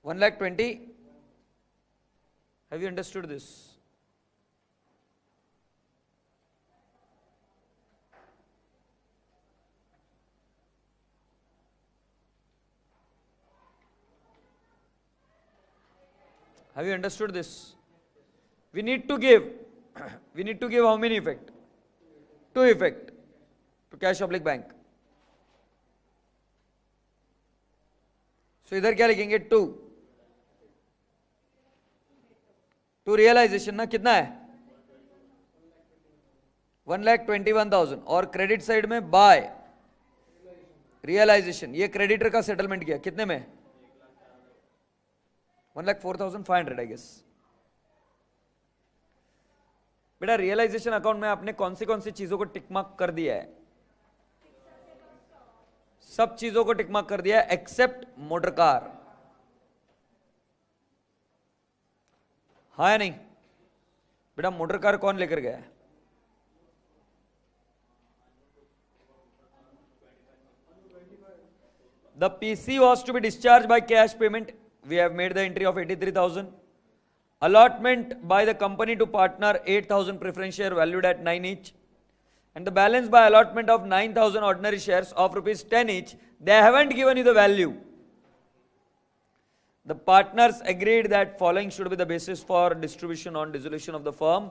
1,20,000. Have you understood this? Have you understood this? We need to give how many effect? 2 effect to cash oblique bank. So इधर क्या लिखेंगे? 2 टू रियलाइजेशन ना कितना है? 1,21,000. और क्रेडिट साइड में बाय रियलाइजेशन, ये क्रेडिटर का सेटलमेंट किया कितने में? 1,04,500 आई गेस. बेटा रियलाइजेशन अकाउंट में आपने कौन सी चीजों को टिक मार्क कर दिया है? सब चीजों को टिक मार्क कर दिया है एक्सेप्ट मोटर कार. हाँ या नहीं? बेटा मोटर कार कौन लेकर गया है? The PC was to be discharged by cash payment. We have made the entry of 83,000. Allotment by the company to partner 8,000 preference share valued at 9 each. And the balance by allotment of 9,000 ordinary shares of rupees 10 each. They haven't given you the value. The partners agreed that following should be the basis for distribution on dissolution of the firm.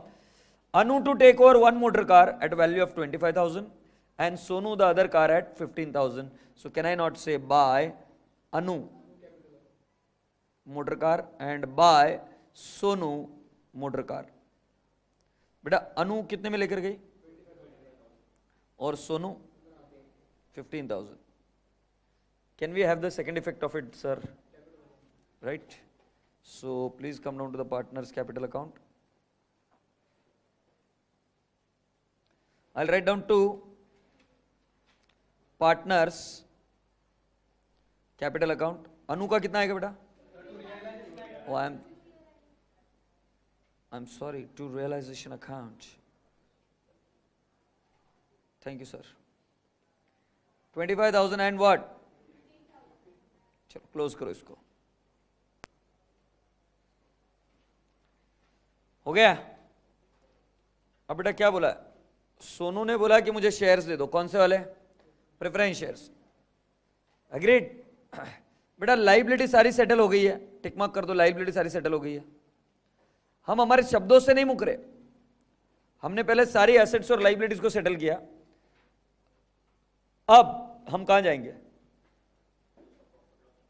Anu to take over one motor car at a value of 25,000 and Sonu the other car at 15,000. So can I not say buy Anu motor car and buy Sonu motor car? बेटा अनु कितने में लेकर गई और Sonu 15,000. Can we have the second effect of it, sir? Right? So please come down to the partners capital account. I'll write down to partners capital account. अनु का कितना आएगा बेटा? Oh, I'm sorry, to realization account. Thank you, sir. 25,000 and what? चलो क्लोज करो इसको. हो गया? अब बेटा क्या बोला? सोनू ने बोला कि मुझे शेयर्स दे दो. कौन से वाले? Preference shares. अग्रीड? बेटा लाइबिलिटी सारी सेटल हो गई है. टिक मार्क कर दो, लाइबिलिटी सारी सेटल हो गई है. हम हमारे शब्दों से नहीं मुकरे. हमने पहले सारी एसेट्स और लाइबिलिटीज को सेटल किया. अब हम कहां जाएंगे?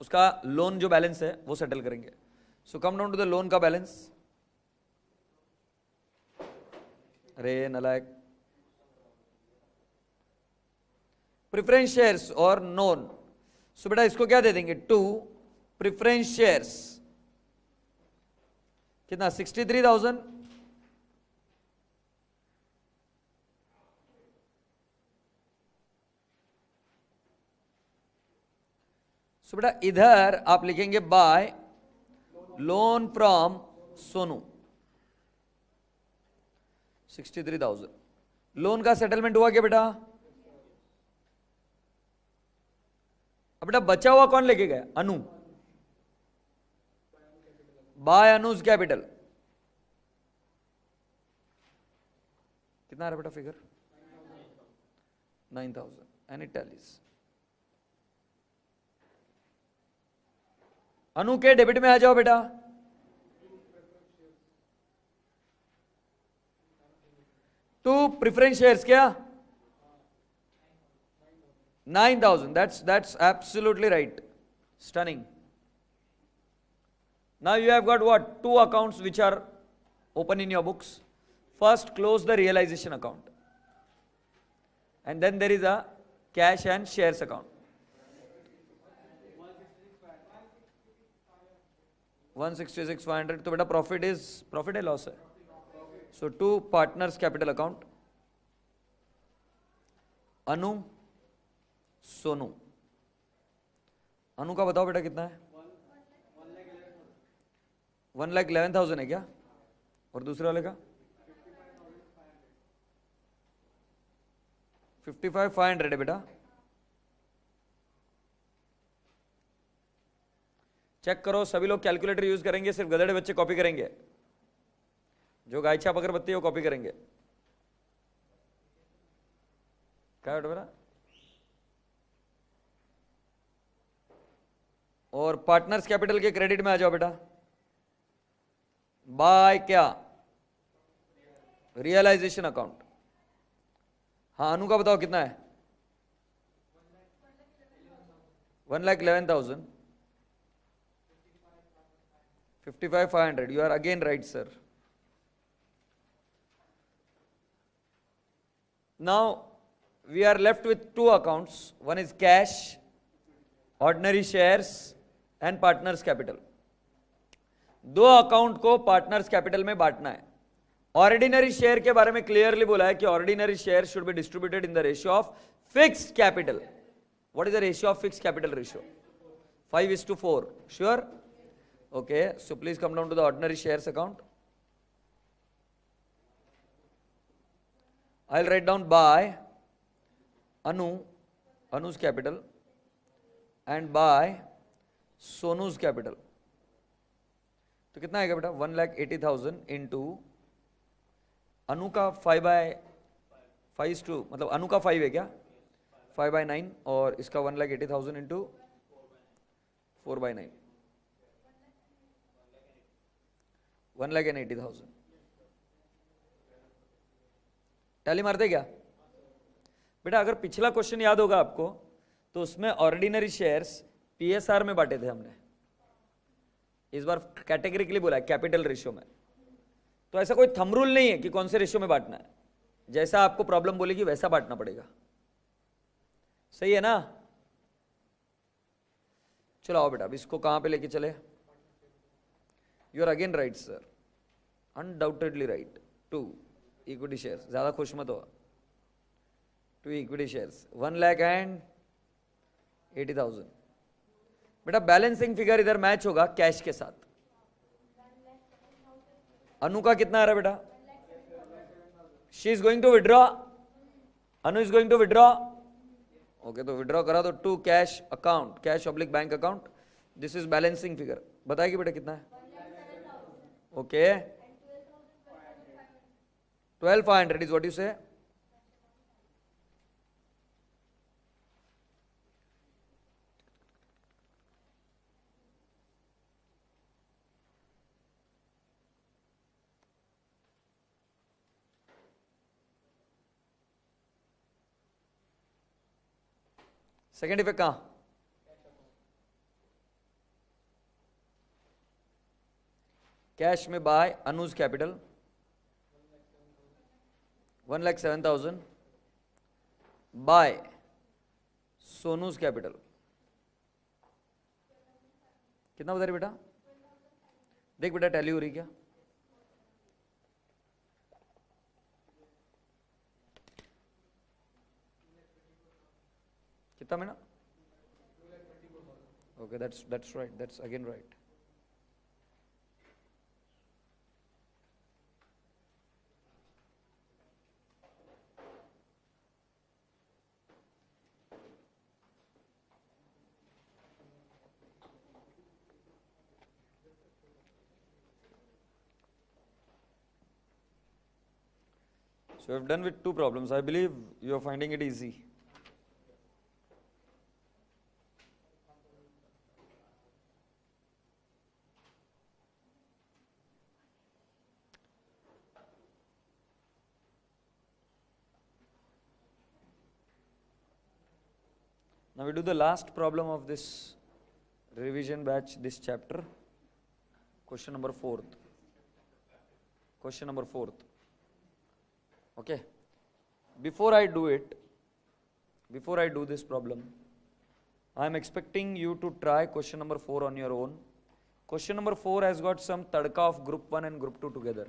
उसका लोन जो बैलेंस है वो सेटल करेंगे. So come down to the loan का बैलेंस. अरे नलायक. प्रेफरेंस शेयर्स और नॉन. सो बेटा इसको क्या दे देंगे? To preference shares. कितना? 63,000. सो बेटा इधर आप लिखेंगे by loan from Sonu 63,000. Loan का सेटलमेंट हुआ क्या बेटा? अब बेटा बचा हुआ कौन लेके गया? अनु. By Anuj capital. कितना आ रहा बेटा figure? 9,000 and it tallies. Anu के डेबिट में आ जाओ बेटा. टू प्रेफरेंस शेयर्स क्या? 9,000. That's absolutely right. Stunning. Now you have got what? Two accounts which are open in your books. First close the realization account. And then there is a cash and shares account. 166,500. तो बेटा profit है loss है? So two partners capital account. अनु सोनू. अनु का बताओ बेटा कितना है? 1,11,000 है क्या? और दूसरे वाले का 55,500 है बेटा. चेक करो. सभी लोग कैलकुलेटर यूज करेंगे, सिर्फ गधेड़े बच्चे कॉपी करेंगे. जो गाय छाप अगरबत्ती है वो कॉपी करेंगे. क्या बेटा? और पार्टनर्स कैपिटल के क्रेडिट में आ जाओ बेटा. बाय क्या? Realisation account. हाँ अनु का बताओ कितना है? 1,11,000. 55,500. You are again right, sir. Now we are left with two accounts. One is cash, ordinary shares and partners capital. दो अकाउंट को पार्टनर्स कैपिटल में बांटना है. ऑर्डिनरी शेयर के बारे में क्लियरली बोला है कि ordinary share should be distributed in the ratio of fixed capital. What is the ratio of fixed capital ratio? 5:4. Sure? Okay. So please come down to the ordinary shares account. I will write down by Anuj capital and by Sonu's capital. तो कितना आएगा बेटा? 1,80,000 इंटू अनु का 5/5 मतलब अनु का 5 है क्या? 5/9 और इसका 1,80,000 इंटू 4/9 1,80,000. टैली मारते क्या बेटा? अगर पिछला क्वेश्चन याद होगा आपको तो उसमें ऑर्डिनरी शेयर्स पीएसआर में बांटे थे हमने, इस बार कैटेगरिकली बोला है कैपिटल रेशियो में। तो ऐसा कोई थंब रूल नहीं है कि कौन से रेशियो में बांटना है, जैसा आपको प्रॉब्लम बोलेगी वैसा बांटना पड़ेगा। सही है ना? चलो आओ बेटा, अब इसको कहां पे लेके चले? You are again right sir, undoubtedly right. To equity shares, ज्यादा खुश मत हो। To equity shares 1,80,000। बेटा बैलेंसिंग फिगर इधर मैच होगा कैश के साथ। अनु का कितना आ रहा है बेटा? She is going to withdraw, Anu is going to withdraw. Okay, तो विड्रॉ करा तो to cash account, cash oblique bank account, this is balancing figure. बताएगी बेटा कितना है? ओके, 12,500 इज व्हाट यू से? सेकेंड इफेक्ट कहां? कैश में बाय अनुज कैपिटल 1,07,000 बाय सोनूज कैपिटल। कितना बता रही बेटा? देख बेटा टैली हो रही क्या? कितना महीना? Okay, that's right, that's again right. So I've done with two problems. I believe you are finding it easy. Now we do the last problem of this revision batch, this chapter. Question number 4th. Question number 4th. Okay. Before I do this problem, I am expecting you to try question number 4 on your own. Question number 4 has got some tadka of group 1 and group 2 together.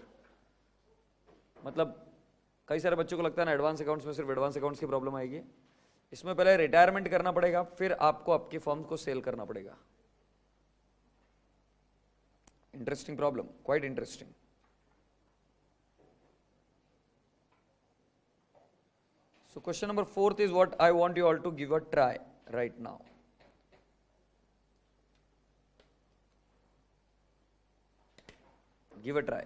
मतलब कई सारे बच्चों को लगता है ना एडवांस अकाउंट्स में सिर्फ एडवांस अकाउंट्स की प्रॉब्लम आएगी। इसमें पहले रिटायरमेंट करना पड़ेगा, फिर आपको आपकी फर्म को सेल करना पड़ेगा। Interesting problem, quite interesting. So question number 4th is what I want you all to give a try right now. Give a try.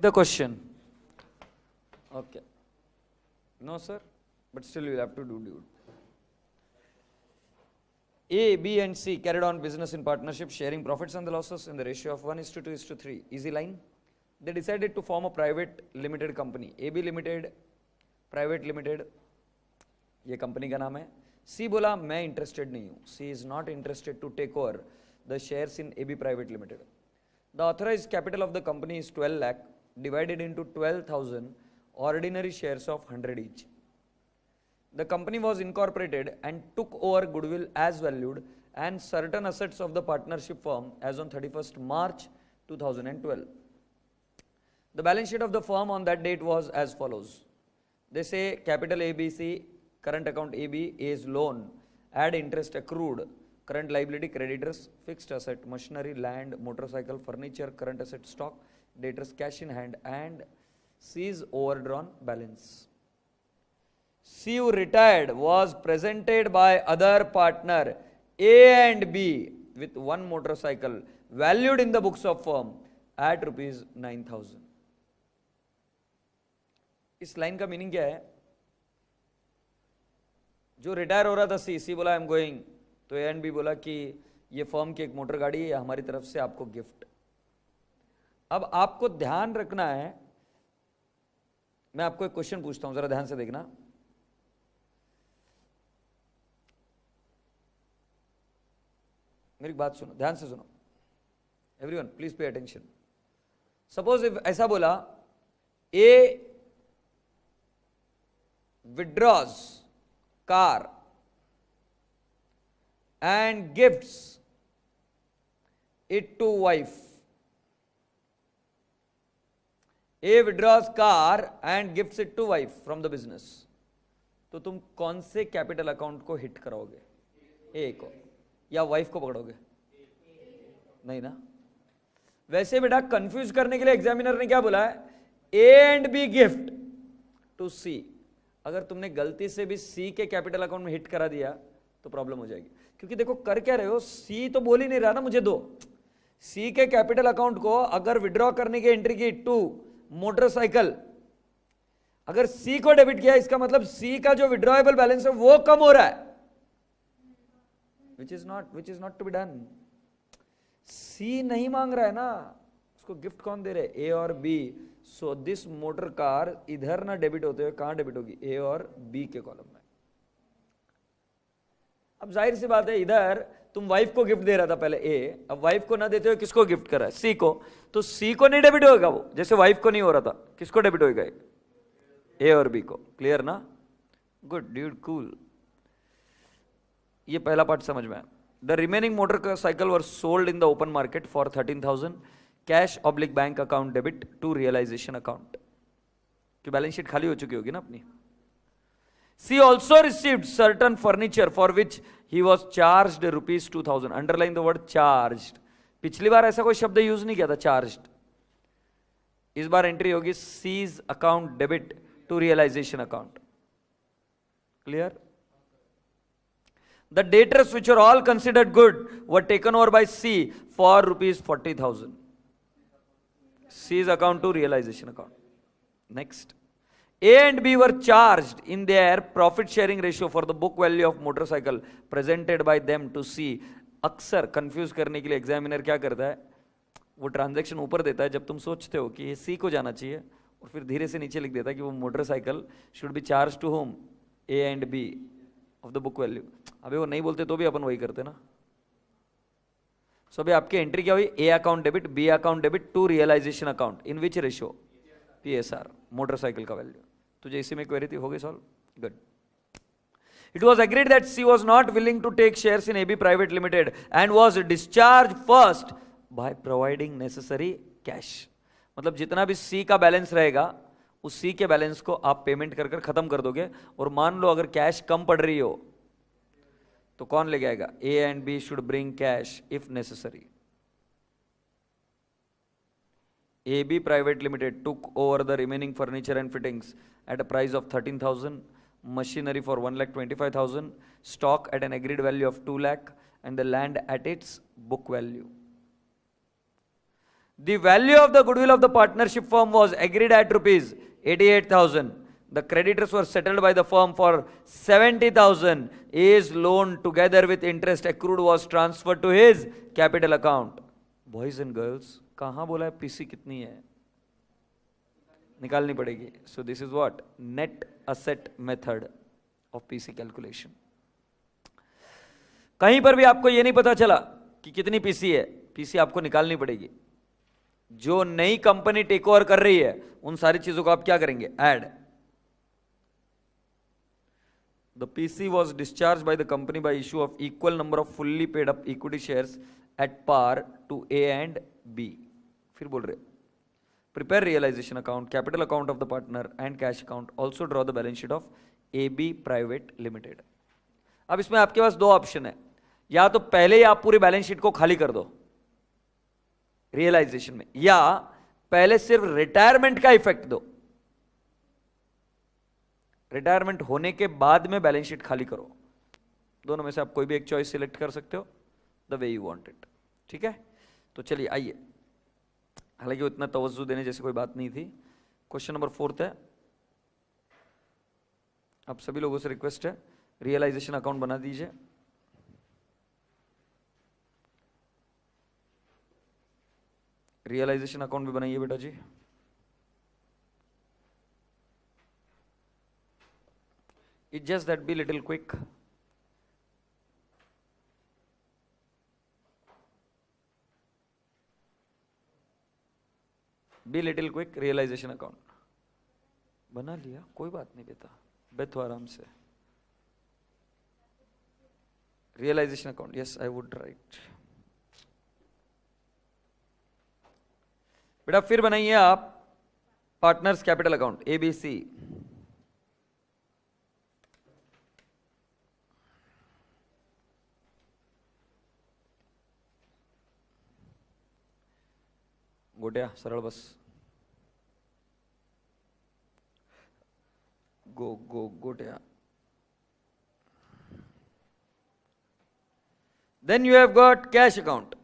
the question. Okay. No, sir. But still, you have to do, dude. A, B, and C carried on business in partnership, sharing profits and the losses in the ratio of 1:2:3. Easy line. They decided to form a private limited company. AB Limited, Private Limited. ये कंपनी का नाम है. C बोला मैं इंटरेस्टेड नहीं हूँ. C is not interested to take over the shares in AB Private Limited. The authorized capital of the company is 12 lakh divided into 12,000 ordinary shares of 100 each. The company was incorporated and took over goodwill as valued and certain assets of the partnership firm as on 31st March 2012. The balance sheet of the firm on that date was as follows. They say capital ABC, current account AB, A's loan, add interest accrued, current liability creditors, fixed asset, machinery, land, motorcycle, furniture, current asset stock, debtors cash in hand, and C's overdrawn balance. C who retired was presented by other partner A and B with one motorcycle valued in the books of firm at rupees 9,000. इस लाइन का मीनिंग क्या है? जो रिटायर हो रहा था सी बोला आई एम गोइंग, तो ए एंड बी बोला कि ये फर्म की एक मोटर गाड़ी है, हमारी तरफ से आपको गिफ्ट. अब आपको ध्यान रखना है, मैं आपको एक क्वेश्चन पूछता हूं, जरा ध्यान से देखना. मेरी बात सुनो, ध्यान से सुनो. Everyone please pay attention. Suppose if ऐसा बोला ए withdraws car and gifts it to wife. A withdraws car and gifts it to wife from the business. तो तुम कौन से कैपिटल अकाउंट को हिट करोगे? ए को या वाइफ को पकड़ोगे? नहीं ना. वैसे बेटा कंफ्यूज करने के लिए एग्जामिनर ने क्या बोला है? A and B gift to C. अगर तुमने गलती से भी सी के कैपिटल अकाउंट में हिट करा दिया तो प्रॉब्लम हो जाएगी. क्योंकि देखो कर क्या रहे हो, सी तो बोल ही नहीं रहा ना मुझे दो. सी के कैपिटल अकाउंट को अगर विड्रॉ करने की एंट्री की टू मोटरसाइकिल, अगर सी को डेबिट किया इसका मतलब सी का जो विड्रॉएबल बैलेंस है वो कम हो रहा है, which is not to be done. C नहीं मांग रहा है ना, उसको गिफ्ट कौन दे रहे? ए और B. So this motor car इधर ना डेबिट होते हुए कहां डेबिट होगी? ए और बी के कॉलम में. अब जाहिर सी बात है, इधर तुम वाइफ को गिफ्ट दे रहा था पहले ए, अब वाइफ को ना देते हुए किसको गिफ्ट करा है? सी को. तो सी को नहीं डेबिट होगा वो, जैसे वाइफ को नहीं हो रहा था. किसको डेबिट होगा? ए और बी को. क्लियर ना? Good dude, cool. ये पहला पार्ट समझ में आया. The remaining motorcycle were sold in the open market for 13,000 cash oblique bank account debit to realisation account. की बैलेंस शीट खाली हो चुकी होगी ना अपनी. C also received certain furniture for which he was charged rupees 2,000. Underline the word charged. पिछली बार ऐसा कोई शब्द यूज नहीं किया था चार्ज्ड. इस बार एंट्री होगी C's account debit to realisation account. Clear? The debtors which are all considered good were taken over by C for rupees 40,000. C's account to realization account. Next, A and B were charged in their profit sharing ratio for the book value of motorcycle presented by them to C. अक्सर कंफ्यूज करने के लिए एग्जामिनर क्या करता है, वो ट्रांजैक्शन ऊपर देता है जब तुम सोचते हो कि ये सी को जाना चाहिए, और फिर धीरे से नीचे लिख देता है कि वो motorcycle should be charged to whom A and B of the book value. अभी वो नहीं बोलते तो भी अपन वही करते ना. सो अभी आपकी एंट्री क्या हुई? A account debit, B account debit to realisation account. In which ratio? PSR, motorcycle का वैल्यू. तुझे इसी में क्वेरी थी, हो गई solve. Good. It was agreed that C was not willing to take shares in AB Private Limited and was discharged first by providing necessary cash. मतलब जितना भी C का बैलेंस रहेगा उस C के बैलेंस को आप पेमेंट कर कर खत्म कर दोगे. और मान लो अगर कैश कम पड़ रही हो तो कौन लेके आएगा? A and B should bring cash if necessary. AB Private Limited took over the remaining furniture and fittings at a price of 13,000. Machinery for 1,25,000, stock at an agreed value of 2 lakh, and the land at its book value. The value of the goodwill of the partnership firm was agreed at rupees 88,000. The creditors were settled by the firm for 70,000. His loan together with interest accrued was transferred to his capital account. Boys and girls, कहाँ बोला है पीसी कितनी है? निकालनी पड़ेगी. So this is what? Net asset method of PC calculation. कहीं पर भी आपको ये नहीं पता चला कि कितनी पीसी है, पीसी आपको निकालनी पड़ेगी. जो नई कंपनी टेक ओवर कर रही है उन सारी चीजों को आप क्या करेंगे? Add. The PC was discharged by the company by issue of equal number of fully paid up equity shares at par to A and B. फिर बोल रहे prepare realization account, capital account of the partner and cash account. Also draw the balance sheet of AB Private Limited. अब इसमें आपके पास दो ऑप्शन है. या तो पहले ही आप पूरी बैलेंस शीट को खाली कर दो रियलाइजेशन में, या पहले सिर्फ रिटायरमेंट का इफेक्ट दो. रिटायरमेंट होने के बाद में बैलेंस शीट खाली करो. दोनों में से आप कोई भी एक चॉइस सिलेक्ट कर सकते हो, the way you want it. ठीक है, तो चलिए आइए. हालांकि उतना तवज्जो देने जैसी कोई बात नहीं थी. क्वेश्चन नंबर 4 है. आप सभी लोगों से रिक्वेस्ट है, रियलाइजेशन अकाउंट बना दीजिए. रियलाइजेशन अकाउंट भी बनाइए बेटा जी. It's just that be little quick. Be little quick. Realization account बना लिया, कोई बात नहीं बेटा, बैठो आराम से. Realization account, yes, I would write. बेटा फिर बनाइए आप पार्टनर्स कैपिटल अकाउंट ABC. गोटिया सरल बस. गोटिया. Then you have got cash account.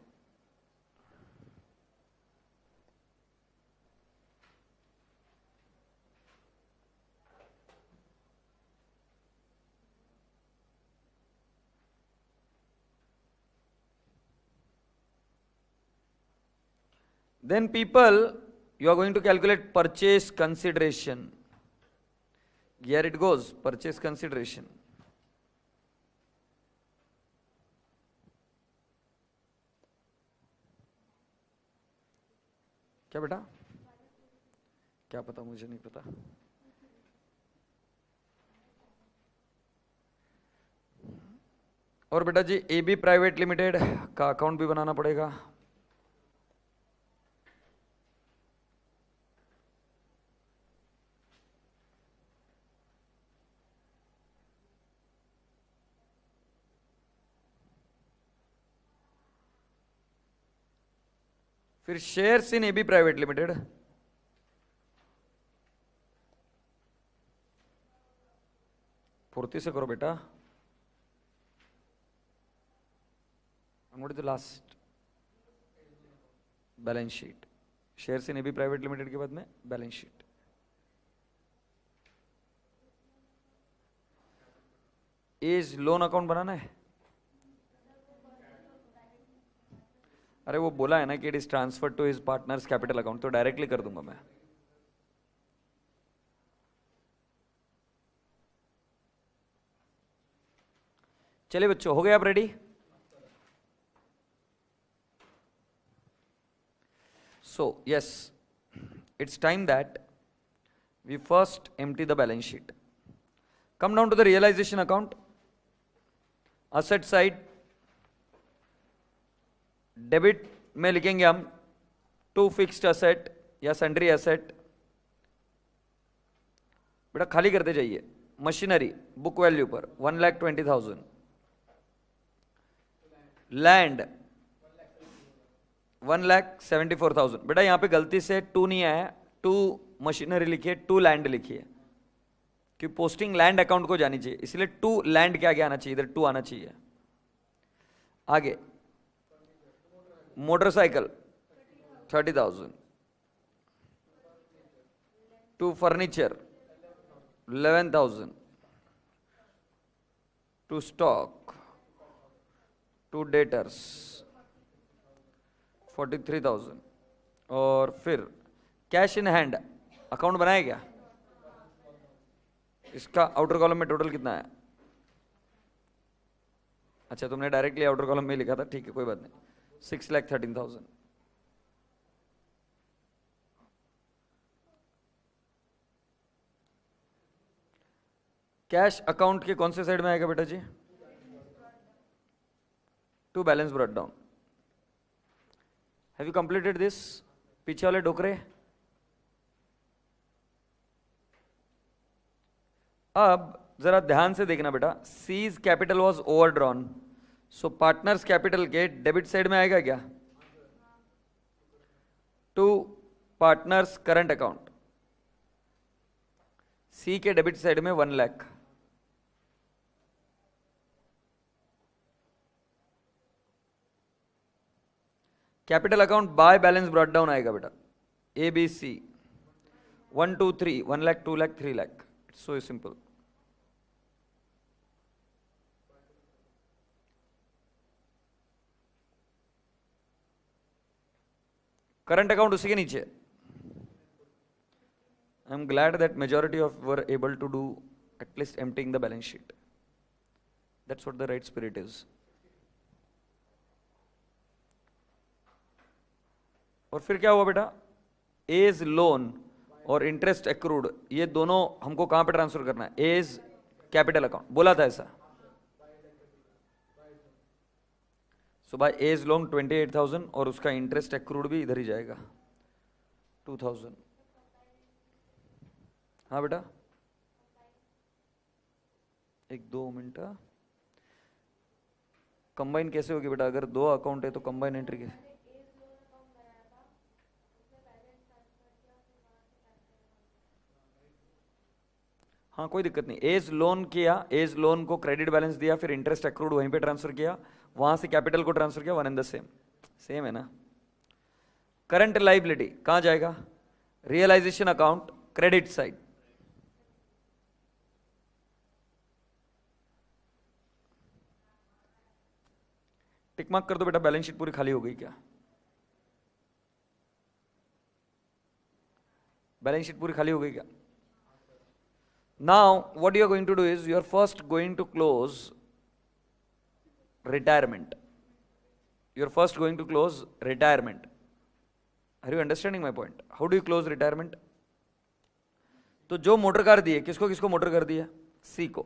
Then people, you are going to calculate purchase consideration. Here it goes, purchase consideration. क्या बेटा? क्या पता, मुझे नहीं पता. और बेटा जी AB प्राइवेट लिमिटेड का अकाउंट भी बनाना पड़ेगा. फिर shares in AB private limited. फुर्ती से करो बेटा. The last balance sheet. Shares in AB private limited के बाद में balance sheet. Is loan account बनाना है. अरे वो बोला है ना कि it is transfer to his partners capital account, तो डायरेक्टली कर दूंगा मैं. चलिए बच्चों, हो गए आप ready? So yes, it's time that we first empty the balance sheet. Come down to the realisation account. Asset side debit में लिखेंगे हम 2 फिक्स्ड असेट या सन्ड्री असेट. बेटा खाली करते जाइए. मशीनरी बुक वैल्यू पर 1,20,000. लैंड 1,74,000. बेटा यहां पे गलती से 2 नहीं आया, 2 मशीनरी लिखिए, 2 लैंड लिखिए, क्योंकि पोस्टिंग लैंड अकाउंट को जानी चाहिए, इसलिए 2 लैंड के आगे आना चाहिए, इधर 2 आना चाहिए. आगे motorcycle 30,000. To furniture 11,000. To stock, to debtors 43,000. और फिर कैश इन हैंड अकाउंट बनाया क्या? इसका आउटर कॉलम में टोटल कितना है? अच्छा, तुमने डायरेक्टली आउटर कॉलम में लिखा था, ठीक है कोई बात नहीं. 6,13,000. कैश अकाउंट के कौन से साइड में आएगा बेटा जी? To balance brought down. Have you completed this? पीछे वाले डोकरे. अब जरा ध्यान से देखना बेटा. C's capital was overdrawn, so partners capital के डेबिट साइड में आएगा क्या? To partners current account. C के डेबिट साइड में 1 lakh. Capital account by balance brought down आएगा बेटा. A B C 1 2 3 1 lakh 2 lakh 3 lakh. It's so simple. Current account उसी के नीचे. I am glad that majority of were able to do at least emptying the balance sheet. That's what the right spirit is. और फिर क्या हुआ बेटा? एज लोन और इंटरेस्ट एक्रूड, ये दोनों हमको कहां पे ट्रांसफर करना है? A's capital account. बोला था ऐसा. सो बाय एज लोन 28,000 और उसका इंटरेस्ट एक्रूड भी इधर ही जाएगा 2,000. हाँ बेटा, एक 2 मिनट. कंबाइन कैसे होगी बेटा? अगर 2 अकाउंट है तो कंबाइन एंट्री कैसे? हाँ कोई दिक्कत नहीं. एज लोन किया, एज लोन को क्रेडिट बैलेंस दिया, फिर इंटरेस्ट एक्रूड वहीं पे ट्रांसफर किया, वहां से कैपिटल को ट्रांसफर किया. 1 एंड द सेम. सेम है ना? करंट लाइबिलिटी कहां जाएगा? Realisation account credit side. Tick mark कर दो बेटा. बैलेंस शीट पूरी खाली हो गई क्या? बैलेंस शीट पूरी खाली हो गई क्या? Now what you are going to do is you are first going to close retirement. You are first going to close retirement. Are you understanding my point? How do you close retirement? तो जो मोटर कार दी है, किसको किसको मोटर कार दी है? सी को.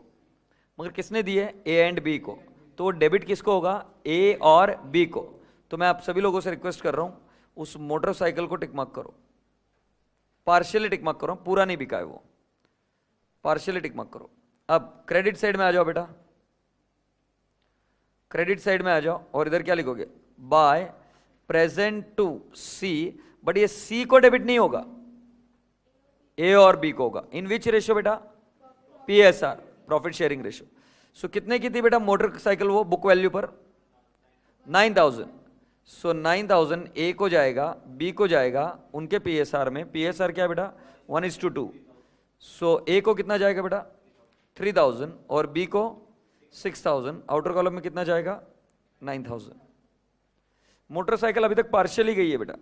मगर किसने दी है? ए एंड बी को. तो डेबिट किसको होगा? ए और बी को. तो मैं आप सभी लोगों से रिक्वेस्ट कर रहा हूं उस मोटरसाइकिल को टिक मार्क करो. पार्शियली टिक मार्क करो, पूरा नहीं बिका है वो. पार्शियली टिक मार्क करो. अब क्रेडिट साइड में आ जाओ बेटा. क्रेडिट साइड में आ जाओ और इधर क्या लिखोगे? By present to C. But ये सी को डेबिट नहीं होगा, ए और बी को होगा. इन विच रेशियो बेटा? PSR, profit sharing ratio. So कितने की थी बेटा मोटरसाइकिल वो बुक वैल्यू पर? 9,000. सो 9,000 ए को जाएगा, बी को जाएगा, उनके पीएसआर में. पीएसआर क्या बेटा? 1:2. सो ए को कितना जाएगा बेटा? 3,000 और बी को 6,000. आउटर कॉलम में कितना जाएगा? 9,000. मोटरसाइकिल अभी तक पार्शियली गई है बेटा.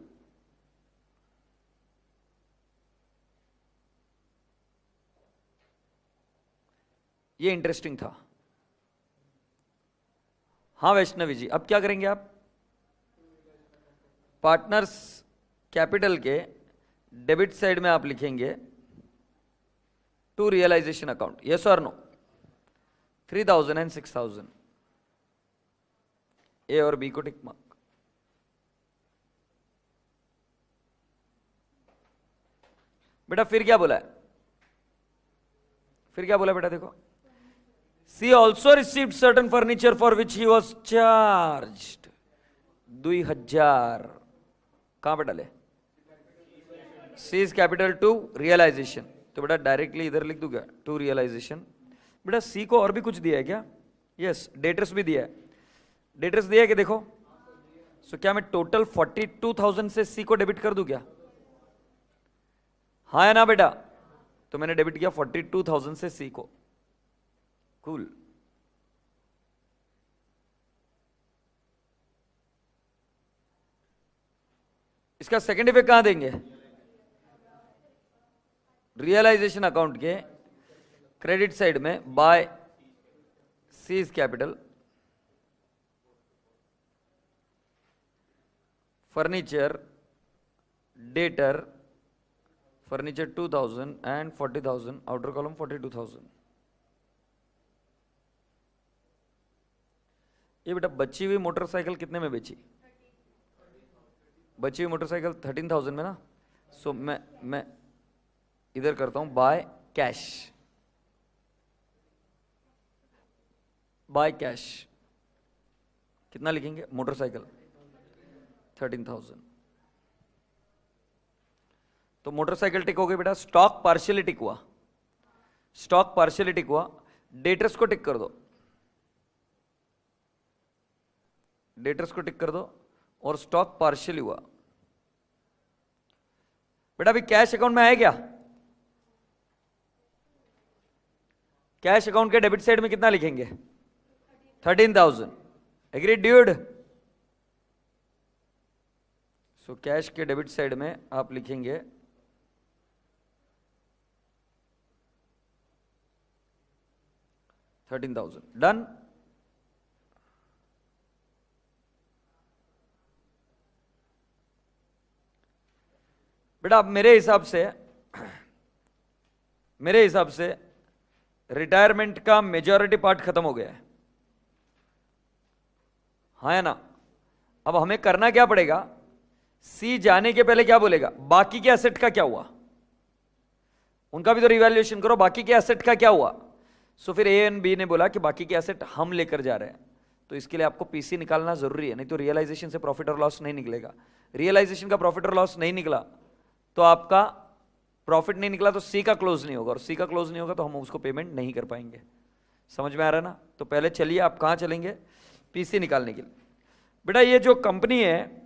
ये इंटरेस्टिंग था. हाँ वैष्णवी जी, अब क्या करेंगे आप? पार्टनर्स कैपिटल के डेबिट साइड में आप लिखेंगे टू रियलाइजेशन अकाउंट. यस और नो? 3,000 एंड 6,000. ए और बी को टिक मार्क. बेटा फिर क्या बोला है? फिर क्या बोला बेटा? देखो, C also received certain furniture for which he was charged 2,000. कहां पे डाले? C's capital to realisation. तो बेटा डायरेक्टली इधर लिख दूंगा टू रियलाइजेशन. बेटा सी को और भी कुछ दिया है क्या? यस, डेटर्स भी दिया है. डेटर्स दिया है कि देखो. सो क्या मैं टोटल 42,000 से सी को डेबिट कर दूं क्या? हाँ या ना बेटा? तो मैंने डेबिट किया 42,000 से सी को. कूल. इसका सेकेंड इफेक्ट कहां देंगे? रियलाइजेशन अकाउंट के क्रेडिट साइड में by C's capital furniture debtor furniture 2,000 and 40,000 outer column 42,000. ये बेटा बची हुई मोटरसाइकिल कितने में बेची? बची हुई मोटरसाइकिल 13,000 में ना. सो मैं इधर करता हूं बाय कैश. बाय कैश कितना लिखेंगे? मोटरसाइकिल 13,000. तो मोटरसाइकिल टिक हो गई बेटा. स्टॉक पार्शियली टिक हुआ. स्टॉक पार्शियली टिक हुआ. डेटर्स को टिक कर दो. डेटर्स को टिक कर दो और स्टॉक पार्शियली हुआ. बेटा अभी कैश अकाउंट में है क्या? कैश अकाउंट के डेबिट साइड में कितना लिखेंगे? 13,000. Agree dude? सो कैश के डेबिट साइड में आप लिखेंगे 13,000. डन. बेटा अब मेरे हिसाब से रिटायरमेंट का मेजॉरिटी पार्ट खत्म हो गया है. हाँ या ना? अब हमें करना क्या पड़ेगा? सी जाने के पहले क्या बोलेगा? बाकी के एसेट का क्या हुआ? उनका भी तो रिवैल्यूएशन करो. बाकी के एसेट का क्या हुआ? सो फिर ए एंड बी ने बोला कि बाकी के एसेट हम लेकर जा रहे हैं. तो इसके लिए आपको पीसी निकालना जरूरी है, नहीं तो रियलाइजेशन से प्रॉफिट और लॉस नहीं निकलेगा. रियलाइजेशन का प्रॉफिट और लॉस नहीं निकला तो आपका प्रॉफिट नहीं निकला तो सी का क्लोज नहीं होगा, और सी का क्लोज नहीं होगा तो हम उसको पेमेंट नहीं कर पाएंगे. समझ में आ रहा है ना? तो पहले चलिए आप कहां चलेंगे? पीसी निकालने के लिए. बेटा ये जो कंपनी है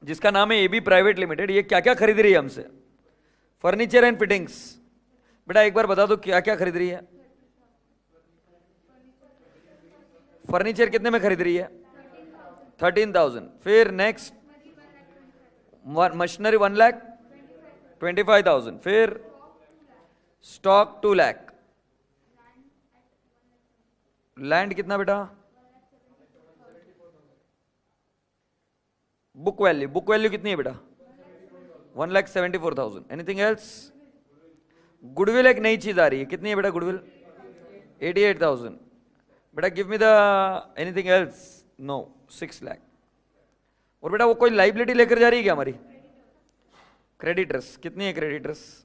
जिसका नाम है एबी प्राइवेट लिमिटेड, ये क्या क्या खरीद रही है हमसे? Furniture and fittings. बेटा एक बार बता दो क्या क्या खरीद रही है? फर्नीचर कितने में खरीद रही है? 13,000. फिर नेक्स्ट मशीनरी 1,25,000. फिर स्टॉक 2 लाख. लैंड कितना बेटा? बुक वैल्यू कितनी है बेटा? 1,74,000. Anything else? गुडविल एक नई चीज आ रही है, कितनी है बेटा गुडविल? 88,000. बेटा give me the anything else. No, 6 lakh. और बेटा वो कोई लाइबिलिटी लेकर जा रही है क्या हमारी? क्रेडिटर्स कितनी है? Creditors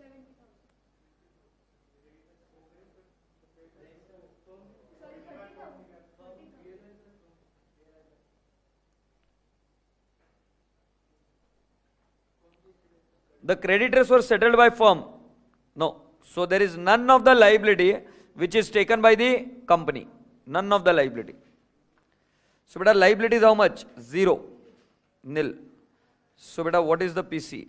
the creditors were settled by firm. No, so there is none of the liability which is taken by the company. None of the liability. So beta liability is how much? 0, nil. So beta what is the PC?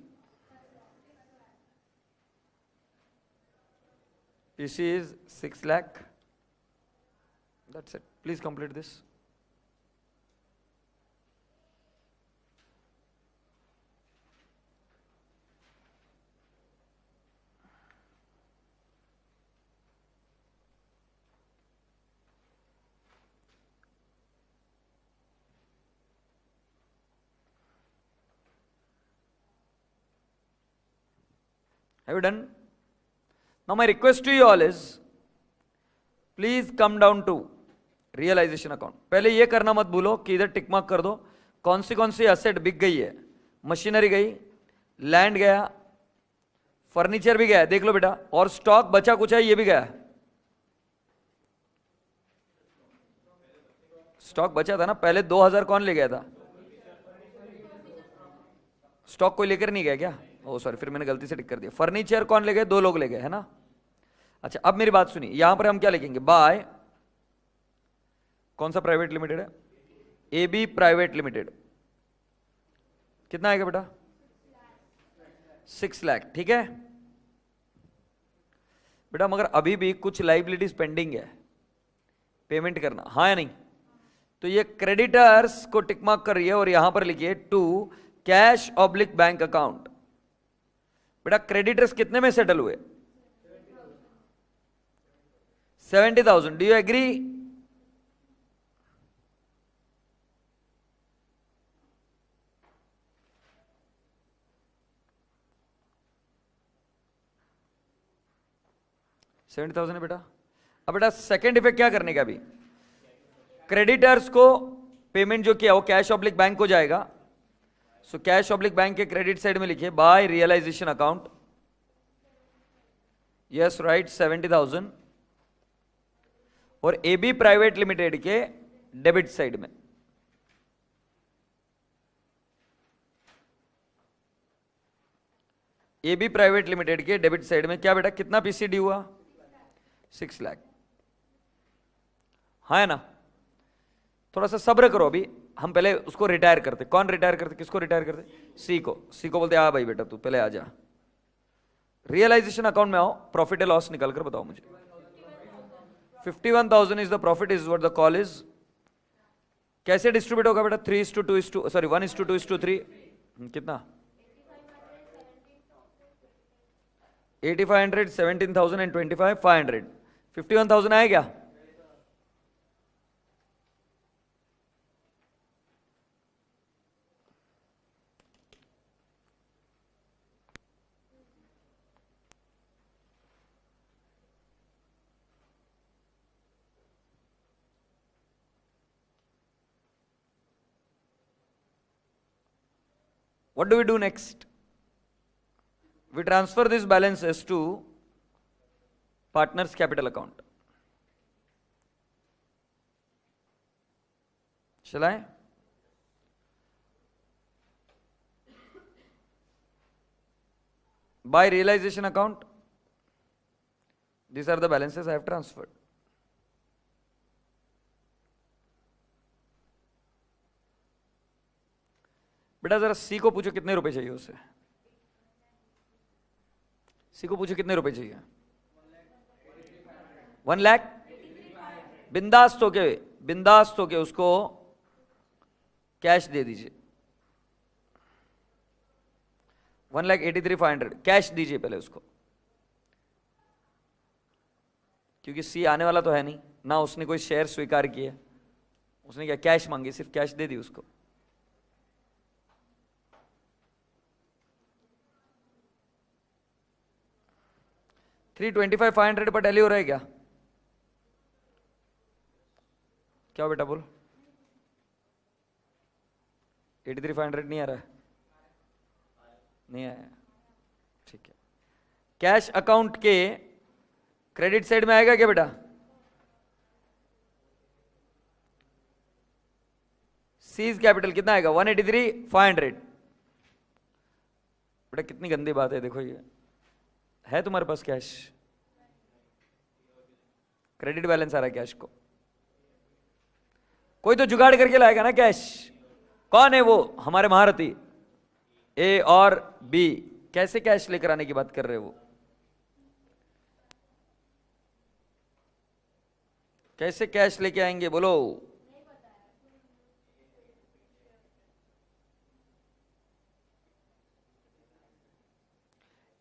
PC is 6 lakh. That's it. Please complete this. Have you done? Now my request to you all is please come down to realization account. पहले ये करना मत भूलो कि इधर टिक मार्क कर दो कौन सी एसेट बिक गई है. मशीनरी गई, लैंड गया, फर्नीचर भी गया, देख लो बेटा, और स्टॉक बचा कुछ है ये भी गया. स्टॉक बचा था ना पहले 2,000 कौन ले गया था? स्टॉक कोई लेकर नहीं गया क्या? ओ सॉरी, फिर मैंने गलती से टिक कर दिया. फर्नीचर कौन ले गए? 2 लोग ले गए, है ना? अच्छा अब मेरी बात सुनिए, यहां पर हम क्या लिखेंगे? बाय कौन सा प्राइवेट लिमिटेड है? AB private limited. कितना आएगा बेटा? 6 लाख, ठीक है बेटा। मगर अभी भी कुछ लाइबिलिटीज पेंडिंग है, पेमेंट करना, हाँ या नहीं? तो ये क्रेडिटर्स को टिक मार्क कर रही है और यहां पर लिखिए to cash oblique bank account. बेटा क्रेडिटर्स कितने में सेटल हुए? 70,000। Do you agree? $70,000 है बेटा। अब बेटा सेकेंड इफेक्ट क्या करने का? अभी क्रेडिटर्स को पेमेंट जो किया वो कैश ऑब्लिक बैंक को जाएगा। सो कैश ऑब्लिक बैंक के क्रेडिट साइड में लिखिए by realisation account, yes right 70,000, और एबी प्राइवेट लिमिटेड के डेबिट साइड में एबी प्राइवेट लिमिटेड के डेबिट साइड में क्या बेटा, कितना पीसीडी हुआ? 6 लाख, हाँ है ना? थोड़ा सा सब्र करो, अभी हम पहले उसको रिटायर करते। कौन रिटायर करते? किसको रिटायर करते? सी को। सी को बोलते आ भाई बेटा तू पहले आ जा, रियलाइजेशन अकाउंट में आओ, प्रॉफिट एंड लॉस निकाल कर बताओ मुझे। 51,000 is the profit, is what the call is. कैसे डिस्ट्रीब्यूट होगा बेटा? 3:2 सॉरी 1:2:3। कितना? 8,500, 17,000 एंड 25, 500। 51,000 आया क्या? What do we do next? We transfer this balances to partners capital account. Shall I? By realization account, these are the balances I have transferred. बेटा जरा सी को पूछो कितने रुपए चाहिए उसे। सी को पूछो कितने रुपए चाहिए? 1 लाख। बिंदास्त होके उसको कैश दे दीजिए। 1,83,500 कैश दीजिए पहले उसको, क्योंकि सी आने वाला तो है नहीं ना, उसने कोई शेयर स्वीकार किया, उसने क्या कैश मांगी, सिर्फ कैश दे दी उसको। 325,500 पर टैली हो रहा है क्या? क्या बेटा बोल? 83,500 नहीं आ रहा है? नहीं आया, ठीक है। कैश अकाउंट के क्रेडिट साइड में आएगा क्या बेटा? सीज कैपिटल कितना आएगा? 183,500। बेटा कितनी गंदी बात है, देखो ये है तुम्हारे पास कैश, क्रेडिट बैलेंस आ रहा है कैश को, कोई तो जुगाड़ करके लाएगा ना कैश। कौन है वो? हमारे महारथी ए और बी। कैसे कैश लेकर आने की बात कर रहे हो? कैसे कैश लेके आएंगे बोलो?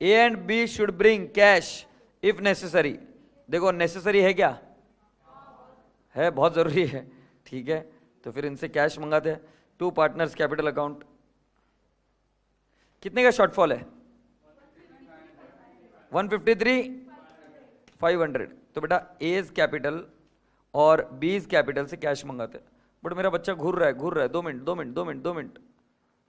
A and B should bring cash if necessary. देखो नेसेसरी है क्या? है, बहुत जरूरी है, ठीक है। तो फिर इनसे कैश मंगाते हैं। To partners capital account. कितने का शॉर्टफॉल है? 153,500। तो बेटा एज कैपिटल और बीज कैपिटल से कैश मंगाते हैं। बट मेरा बच्चा घूर रहा है 2 मिनट।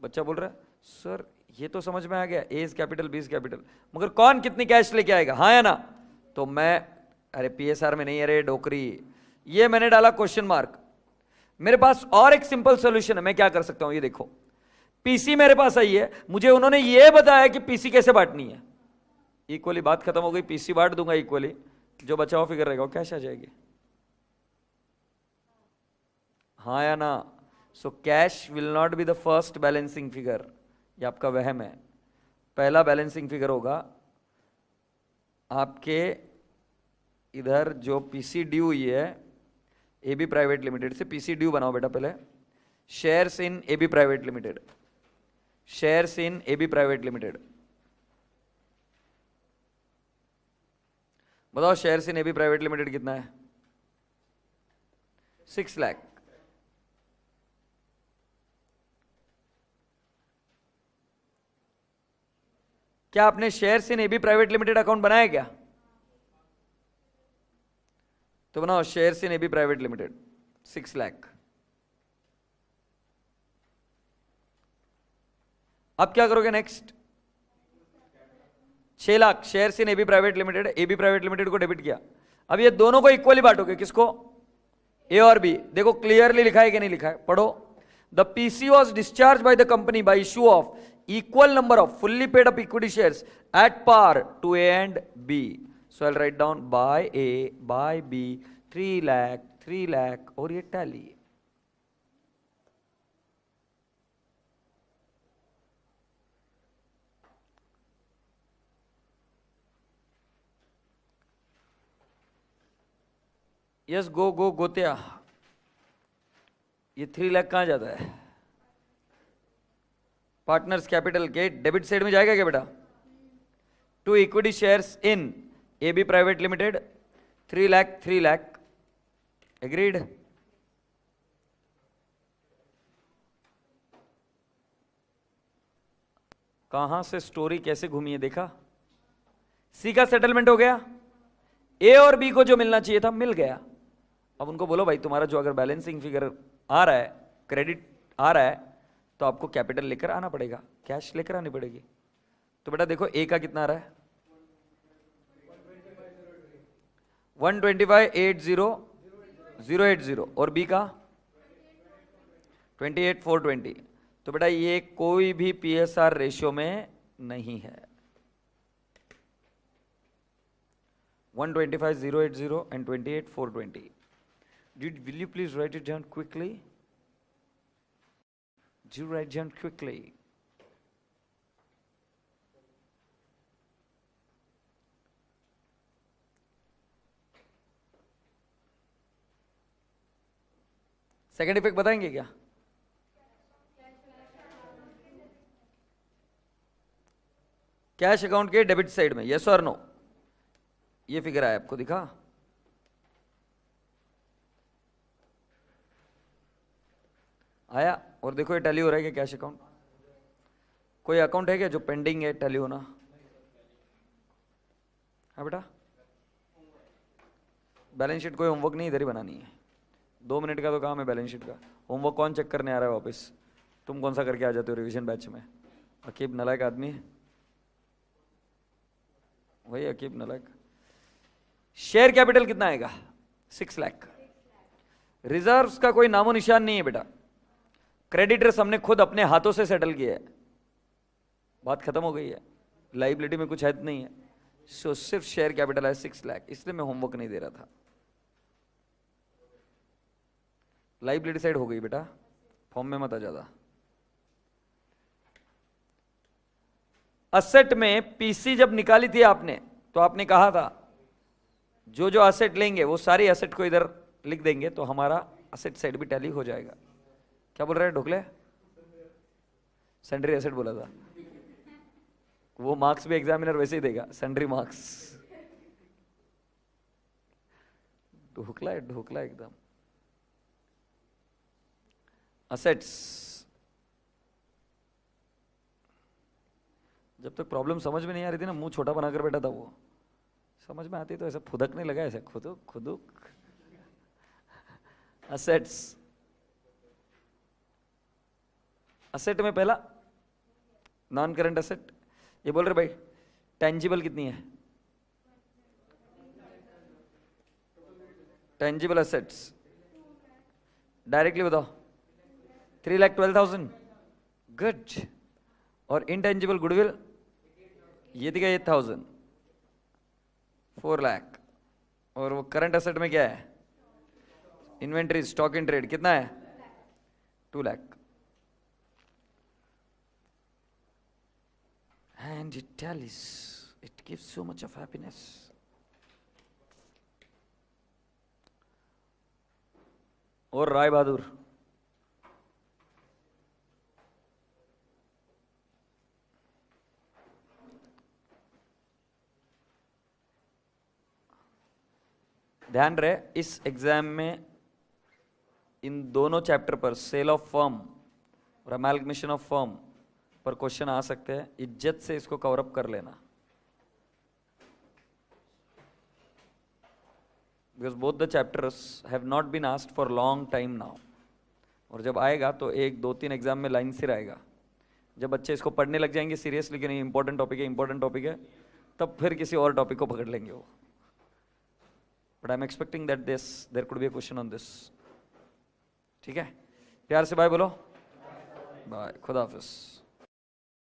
बच्चा बोल रहा है सर ये तो समझ में आ गया, एज कैपिटल बीज कैपिटल, मगर कौन कितनी कैश लेके आएगा, हाँ या ना? तो मैं, अरे पीएसआर में नहीं, अरे डोकरी, ये मैंने डाला क्वेश्चन मार्क। मेरे पास और एक सिंपल सॉल्यूशन है, मैं क्या कर सकता हूं, ये देखो। पीसी मेरे पास आई है, मुझे उन्होंने ये बताया कि पीसी कैसे बांटनी है। इक्वली बात खत्म हो गई, पीसी बांट दूंगा इक्वली, जो बचा हुआ फिगर रहेगा वो कैश आ जाएगी, हाँ या ना? So cash will not be the first balancing figure, ये आपका वहम है। पहला बैलेंसिंग फिगर होगा आपके इधर जो पीसी ड्यू हुई है एबी प्राइवेट लिमिटेड से, पीसी ड्यू बनाओ बेटा पहले, shares in AB private limited, shares in AB private limited, बताओ shares in AB private limited कितना है? 6 लाख। क्या आपने shares in AB private limited account बनाया क्या? तो बनाओ shares in AB private limited 6 lakh. अब क्या करोगे next? 6 lakh shares in AB private limited, AB private limited को डेबिट किया। अब ये दोनों को इक्वली बांटोगे, किसको? ए और बी। देखो क्लियरली लिखा है कि नहीं लिखा है, पढ़ो। The PC was discharge by the company by issue of equal number of fully paid up equity shares at par to A and B. So I'll write down by A, by B, 3 lakh और ये टैली। यस गो गोत्या, ये 3 लाख कहां जाता है? पार्टनर्स कैपिटल के डेबिट साइड में जाएगा क्या बेटा? To equity shares in AB private limited 3 lakh. Agreed? कहां से स्टोरी कैसे घूमी है देखा? सी का सेटलमेंट हो गया, ए और बी को जो मिलना चाहिए था मिल गया। अब उनको बोलो भाई तुम्हारा जो अगर बैलेंसिंग फिगर आ रहा है, क्रेडिट आ रहा है, तो आपको कैपिटल लेकर आना पड़ेगा, कैश लेकर आनी पड़ेगी। तो बेटा देखो ए का कितना आ रहा है? 125,80,080 और बी का 28,420। तो बेटा ये कोई भी पीएसआर रेशियो में नहीं है। 125,080 and 28,420. Will you please write it down quickly? Do write down quickly. Second effect बताएंगे क्या? कैश अकाउंट के डेबिट साइड में, यस और नो? ये फिगर आया आपको, दिखा? आया? और देखो ये टैली हो रहा है क्या कैश अकाउंट? कोई अकाउंट है क्या जो पेंडिंग है टैली होना? हाँ बेटा, बैलेंस शीट कोई होमवर्क नहीं, इधर ही बनानी है। 2 मिनट का तो काम है बैलेंस शीट का। होमवर्क कौन चेक करने आ रहा है वापस? तुम कौन सा करके आ जाते हो रिवीजन बैच में? अकीब नलायक आदमी, वही अकीब नलायक। शेयर कैपिटल कितना आएगा? 6 लाख। रिजर्व्स का कोई नामो निशान नहीं है बेटा। क्रेडिटर्स हमने खुद अपने हाथों से सेटल किया है, बात खत्म हो गई है। लाइबिलिटी में कुछ है नहीं है। सो सिर्फ शेयर कैपिटल है 6 लाख, इसलिए मैं होमवर्क नहीं दे रहा था। लाइबिलिटी साइड हो गई बेटा, फॉर्म में मत आ ज्यादा। असेट में पीसी जब निकाली थी आपने, तो आपने कहा था जो जो असेट लेंगे वो सारी असेट को इधर लिख देंगे तो हमारा असेट साइड भी टैली हो जाएगा। क्या बोल रहे हैं ढोकले? सन्ड्री एसेट बोला था। वो मार्क्स भी एग्जामिनर वैसे ही देगा, सन्ड्री मार्क्स। ढोकला है, ढोकला एकदम। असेट्स, जब तक प्रॉब्लम समझ में नहीं आ रही थी ना, मुंह छोटा बनाकर बैठा था वो। समझ में आती तो ऐसा फुदकने लगा, ऐसा खुदुक खुदुक। असेट्स, असेट में पहला नॉन करंट असेट। ये बोल रहे भाई टेंजिबल कितनी है? टेंजिबल असेट्स डायरेक्टली बताओ। 3,12,000। गुड। और इनटेंजिबल गुडविल ये थी क्या? 8,000। 4 लाख। और वो करंट असेट में क्या है? इन्वेंट्री, स्टॉक इन ट्रेड कितना है? 2 lakh. and it tallies. It gives so much of happiness. और राय बहादुर, ध्यान रहे इस एग्जाम में इन दोनों चैप्टर पर, सेल ऑफ फर्म और अमैल्गमेशन ऑफ फर्म पर क्वेश्चन आ सकते हैं. इज्जत से इसको कवर अप कर लेना, because both the chapters have not been asked for long time now. और जब आएगा तो 1-2-3 एग्जाम में लाइन से आएगा. जब बच्चे इसको पढ़ने लग जाएंगे सीरियसली कि नहीं इंपॉर्टेंट टॉपिक है, तब फिर किसी और टॉपिक को पकड़ लेंगे वो. But I am expecting that there could be a question on this. ठीक है, प्यार से बाय बोलो. बाय, खुदा हाफिज.